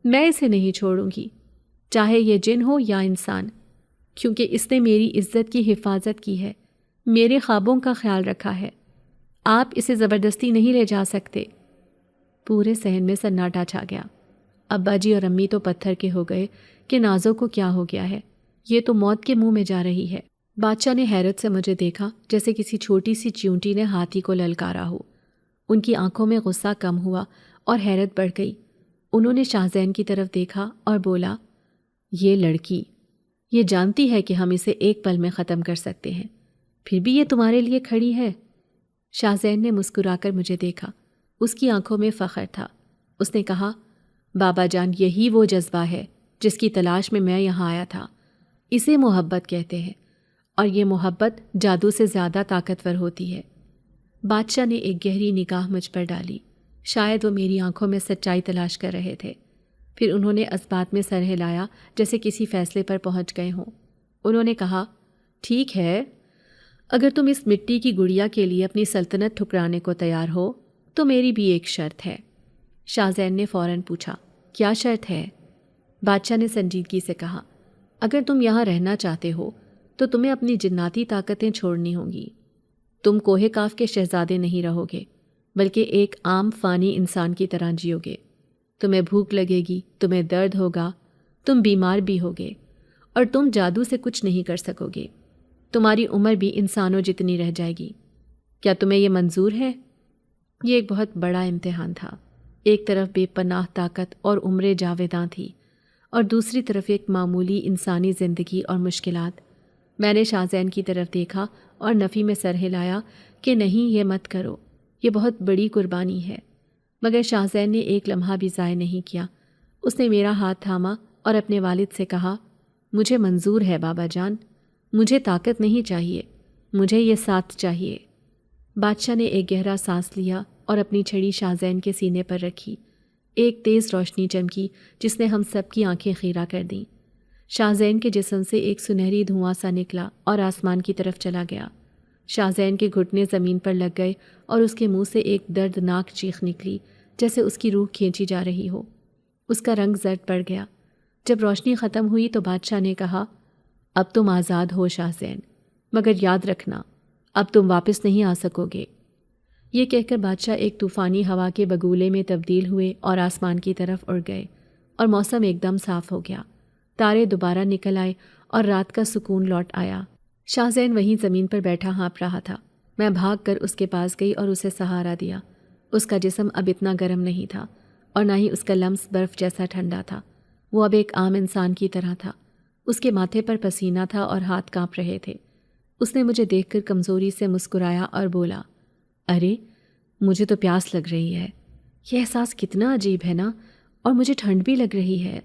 میں اسے نہیں چھوڑوں گی، چاہے یہ جن ہو یا انسان، کیونکہ اس نے میری عزت کی حفاظت کی ہے، میرے خوابوں کا خیال رکھا ہے۔ آپ اسے زبردستی نہیں لے جا سکتے۔ پورے صحن میں سناٹا چھا گیا۔ ابا جی اور امی تو پتھر کے ہو گئے کہ نازوں کو کیا ہو گیا ہے، یہ تو موت کے منہ میں جا رہی ہے۔ بادشاہ نے حیرت سے مجھے دیکھا، جیسے کسی چھوٹی سی چیونٹی نے ہاتھی کو للکارا ہو۔ ان کی آنکھوں میں غصہ کم ہوا اور حیرت بڑھ گئی۔ انہوں نے شاہ زین کی طرف دیکھا اور بولا، یہ لڑکی، یہ جانتی ہے کہ ہم اسے ایک پل میں ختم کر سکتے ہیں، پھر بھی یہ تمہارے لیے کھڑی ہے۔ شاہ زین نے مسکرا کر مجھے دیکھا، اس کی آنکھوں میں فخر تھا۔ اس نے کہا، بابا جان، یہی وہ جذبہ ہے جس کی تلاش میں یہاں آیا تھا۔ اسے محبت کہتے ہیں، اور یہ محبت جادو سے زیادہ طاقتور ہوتی ہے۔ بادشاہ نے ایک گہری نگاہ مجھ پر ڈالی، شاید وہ میری آنکھوں میں سچائی تلاش کر رہے تھے۔ پھر انہوں نے اس بات میں سر ہلایا جیسے کسی فیصلے پر پہنچ گئے ہوں۔ انہوں نے کہا، ٹھیک ہے، اگر تم اس مٹی کی گڑیا کے لیے اپنی سلطنت ٹھکرانے کو تیار ہو تو میری بھی ایک شرط ہے۔ شاہ زین نے فوراً پوچھا، کیا شرط ہے؟ بادشاہ نے سنجیدگی سے کہا، اگر تم یہاں رہنا چاہتے ہو تو تمہیں اپنی جناتی طاقتیں چھوڑنی ہوں گی۔ تم کوہ کاف کے شہزادے نہیں رہو گے، بلکہ ایک عام فانی انسان کی طرح جیو گے۔ تمہیں بھوک لگے گی، تمہیں درد ہوگا، تم بیمار بھی ہوگے، اور تم جادو سے کچھ نہیں کر سکو گے۔ تمہاری عمر بھی انسانوں جتنی رہ جائے گی۔ کیا تمہیں یہ منظور ہے؟ یہ ایک بہت بڑا امتحان تھا۔ ایک طرف بے پناہ طاقت اور عمر جاویداں تھی، اور دوسری طرف ایک معمولی انسانی زندگی اور مشکلات۔ میں نے شاہ زین کی طرف دیکھا اور نفی میں سر ہلایا کہ نہیں، یہ مت کرو، یہ بہت بڑی قربانی ہے۔ مگر شاہ زین نے ایک لمحہ بھی ضائع نہیں کیا۔ اس نے میرا ہاتھ تھاما اور اپنے والد سے کہا، مجھے منظور ہے بابا جان، مجھے طاقت نہیں چاہیے، مجھے یہ ساتھ چاہیے۔ بادشاہ نے ایک گہرا سانس لیا اور اپنی چھڑی شاہ زین کے سینے پر رکھی۔ ایک تیز روشنی چمکی جس نے ہم سب کی آنکھیں خیرہ کر دیں۔ شاہ زین کے جسم سے ایک سنہری دھواں سا نکلا اور آسمان کی طرف چلا گیا۔ شاہ زین کے گھٹنے زمین پر لگ گئے اور اس کے منہ سے ایک دردناک چیخ نکلی، جیسے اس کی روح کھینچی جا رہی ہو۔ اس کا رنگ زرد پڑ گیا۔ جب روشنی ختم ہوئی تو بادشاہ نے کہا، اب تم آزاد ہو شاہ زین، مگر یاد رکھنا اب تم واپس نہیں آ سکو گے۔ یہ کہہ کر بادشاہ ایک طوفانی ہوا کے بگولے میں تبدیل ہوئے اور آسمان کی طرف اڑ گئے، اور موسم ایک دم صاف ہو گیا۔ تارے دوبارہ نکل آئے اور رات کا سکون لوٹ آیا۔ شاہ زین وہیں زمین پر بیٹھا ہانپ رہا تھا۔ میں بھاگ کر اس کے پاس گئی اور اسے سہارا دیا۔ اس کا جسم اب اتنا گرم نہیں تھا اور نہ ہی اس کا لمس برف جیسا ٹھنڈا تھا۔ وہ اب ایک عام انسان کی طرح تھا۔ اس کے ماتھے پر پسینہ تھا اور ہاتھ کانپ رہے تھے۔ اس نے مجھے دیکھ کر کمزوری سے مسکرایا اور بولا، ارے مجھے تو پیاس لگ رہی ہے۔ یہ احساس کتنا عجیب ہے نا، اور مجھے ٹھنڈ بھی لگ رہی ہے۔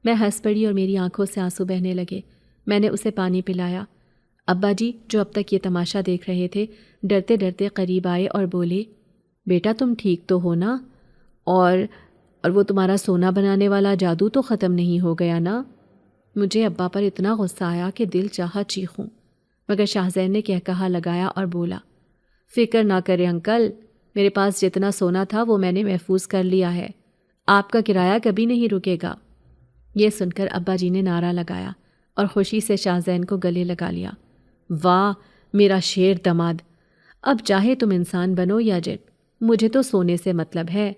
میں ہنس پڑی اور میری آنکھوں سے آنسو بہنے لگے۔ میں نے اسے پانی پلایا۔ ابا جی، جو اب تک یہ تماشا دیکھ رہے تھے، ڈرتے ڈرتے قریب آئے اور بولے، بیٹا تم ٹھیک تو ہو نا؟ اور وہ تمہارا سونا بنانے والا جادو تو ختم نہیں ہو گیا نا؟ مجھے ابا پر اتنا غصہ آیا کہ دل چاہا چیخوں، مگر شاہ زین نے کہا لگایا اور بولا، فکر نہ کرے انکل، میرے پاس جتنا سونا تھا وہ میں نے محفوظ کر لیا ہے، آپ کا کرایہ کبھی نہیں رکے گا۔ یہ سن کر ابا جی نے نعرہ لگایا اور خوشی سے شاہ زین کو گلے لگا لیا۔ واہ میرا شیر دماد، اب چاہے تم انسان بنو یا جن، مجھے تو سونے سے مطلب ہے۔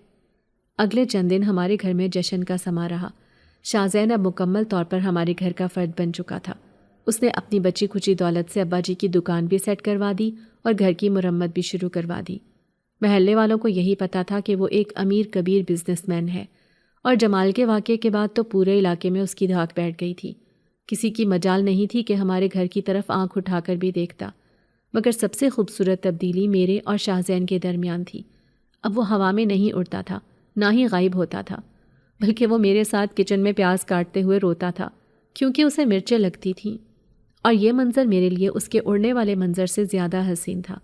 اگلے چند دن ہمارے گھر میں جشن کا سما رہا۔ شاہ زین اب مکمل طور پر ہمارے گھر کا فرد بن چکا تھا۔ اس نے اپنی بچی کھچی دولت سے ابا جی کی دکان بھی سیٹ کروا دی اور گھر کی مرمت بھی شروع کروا دی۔ محلے والوں کو یہی پتا تھا کہ وہ ایک امیر کبیر بزنس مین ہے، اور جمال کے واقعے کے بعد تو پورے علاقے میں اس کی دھاک بیٹھ گئی تھی۔ کسی کی مجال نہیں تھی کہ ہمارے گھر کی طرف آنکھ اٹھا کر بھی دیکھتا۔ مگر سب سے خوبصورت تبدیلی میرے اور شاہ زین کے درمیان تھی۔ اب وہ ہوا میں نہیں اڑتا تھا، نہ ہی غائب ہوتا تھا، بلکہ وہ میرے ساتھ کچن میں پیاز کاٹتے ہوئے روتا تھا، کیونکہ اسے مرچیں لگتی تھیں، اور یہ منظر میرے لیے اس کے اڑنے والے منظر سے زیادہ حسین تھا۔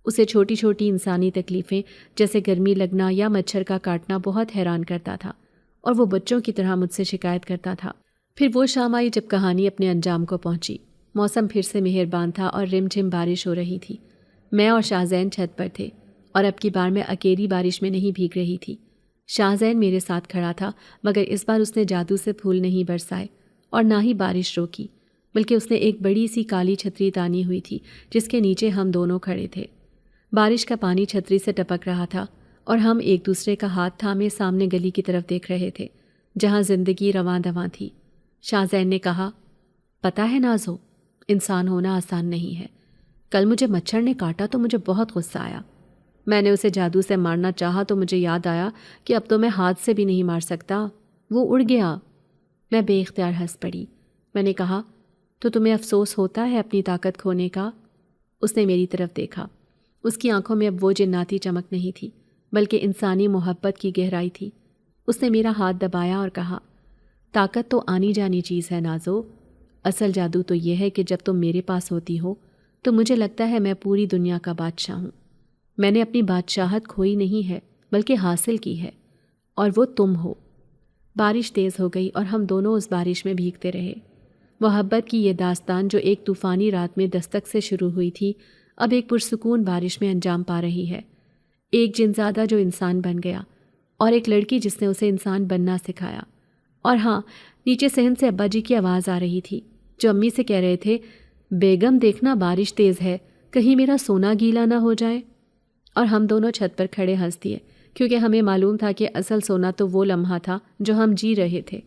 اسے چھوٹی چھوٹی انسانی تکلیفیں جیسے گرمی لگنا یا مچھر کا کاٹنا بہت حیران کرتا تھا، اور وہ بچوں کی طرح مجھ سے شکایت کرتا تھا۔ پھر وہ شام آئی جب کہانی اپنے انجام کو پہنچی۔ موسم پھر سے مہربان تھا اور رم جھم بارش ہو رہی تھی۔ میں اور شاہ زین چھت پر تھے، اور اب کی بار میں اکیلی بارش میں نہیں بھیگ رہی تھی۔ شاہ زین میرے ساتھ کھڑا تھا، مگر اس بار اس نے جادو سے پھول نہیں برسائے اور نہ ہی بارش روکی، بلکہ اس نے ایک بڑی سی کالی چھتری تانی ہوئی تھی جس کے نیچے ہم دونوں کھڑے تھے۔ بارش کا پانی چھتری سے ٹپک رہا تھا اور ہم ایک دوسرے کا ہاتھ تھامے سامنے گلی کی طرف دیکھ رہے تھے جہاں زندگی رواں دواں تھی۔ شاہ زین نے کہا، پتہ ہے نازو، انسان ہونا آسان نہیں ہے۔ کل مجھے مچھر نے کاٹا تو مجھے بہت غصہ آیا۔ میں نے اسے جادو سے مارنا چاہا تو مجھے یاد آیا کہ اب تو میں ہاتھ سے بھی نہیں مار سکتا، وہ اڑ گیا۔ میں بے اختیار ہنس پڑی۔ میں نے کہا، تو تمہیں افسوس ہوتا ہے اپنی طاقت کھونے کا؟ اس نے میری طرف دیکھا۔ اس کی آنکھوں میں اب وہ جناتی چمک نہیں تھی، بلکہ انسانی محبت کی گہرائی تھی۔ اس نے میرا ہاتھ دبایا اور کہا، طاقت تو آنی جانی چیز ہے نازو، اصل جادو تو یہ ہے کہ جب تم میرے پاس ہوتی ہو تو مجھے لگتا ہے میں پوری دنیا کا بادشاہ ہوں۔ میں نے اپنی بادشاہت کھوئی نہیں ہے بلکہ حاصل کی ہے، اور وہ تم ہو۔ بارش تیز ہو گئی اور ہم دونوں اس بارش میں بھیگتے رہے۔ محبت کی یہ داستان جو ایک طوفانی رات میں دستک سے شروع ہوئی تھی، اب ایک پرسکون بارش میں انجام پا رہی ہے۔ ایک جنزادہ جو انسان بن گیا، اور ایک لڑکی جس نے اسے انسان بننا سکھایا۔ اور ہاں، نیچے صحن سے ابا جی کی آواز آ رہی تھی جو امی سے کہہ رہے تھے، بیگم دیکھنا بارش تیز ہے، کہیں میرا سونا گیلا نہ ہو جائے۔ اور ہم دونوں چھت پر کھڑے ہنس دیے، کیونکہ ہمیں معلوم تھا کہ اصل سونا تو وہ لمحہ تھا جو ہم جی رہے تھے۔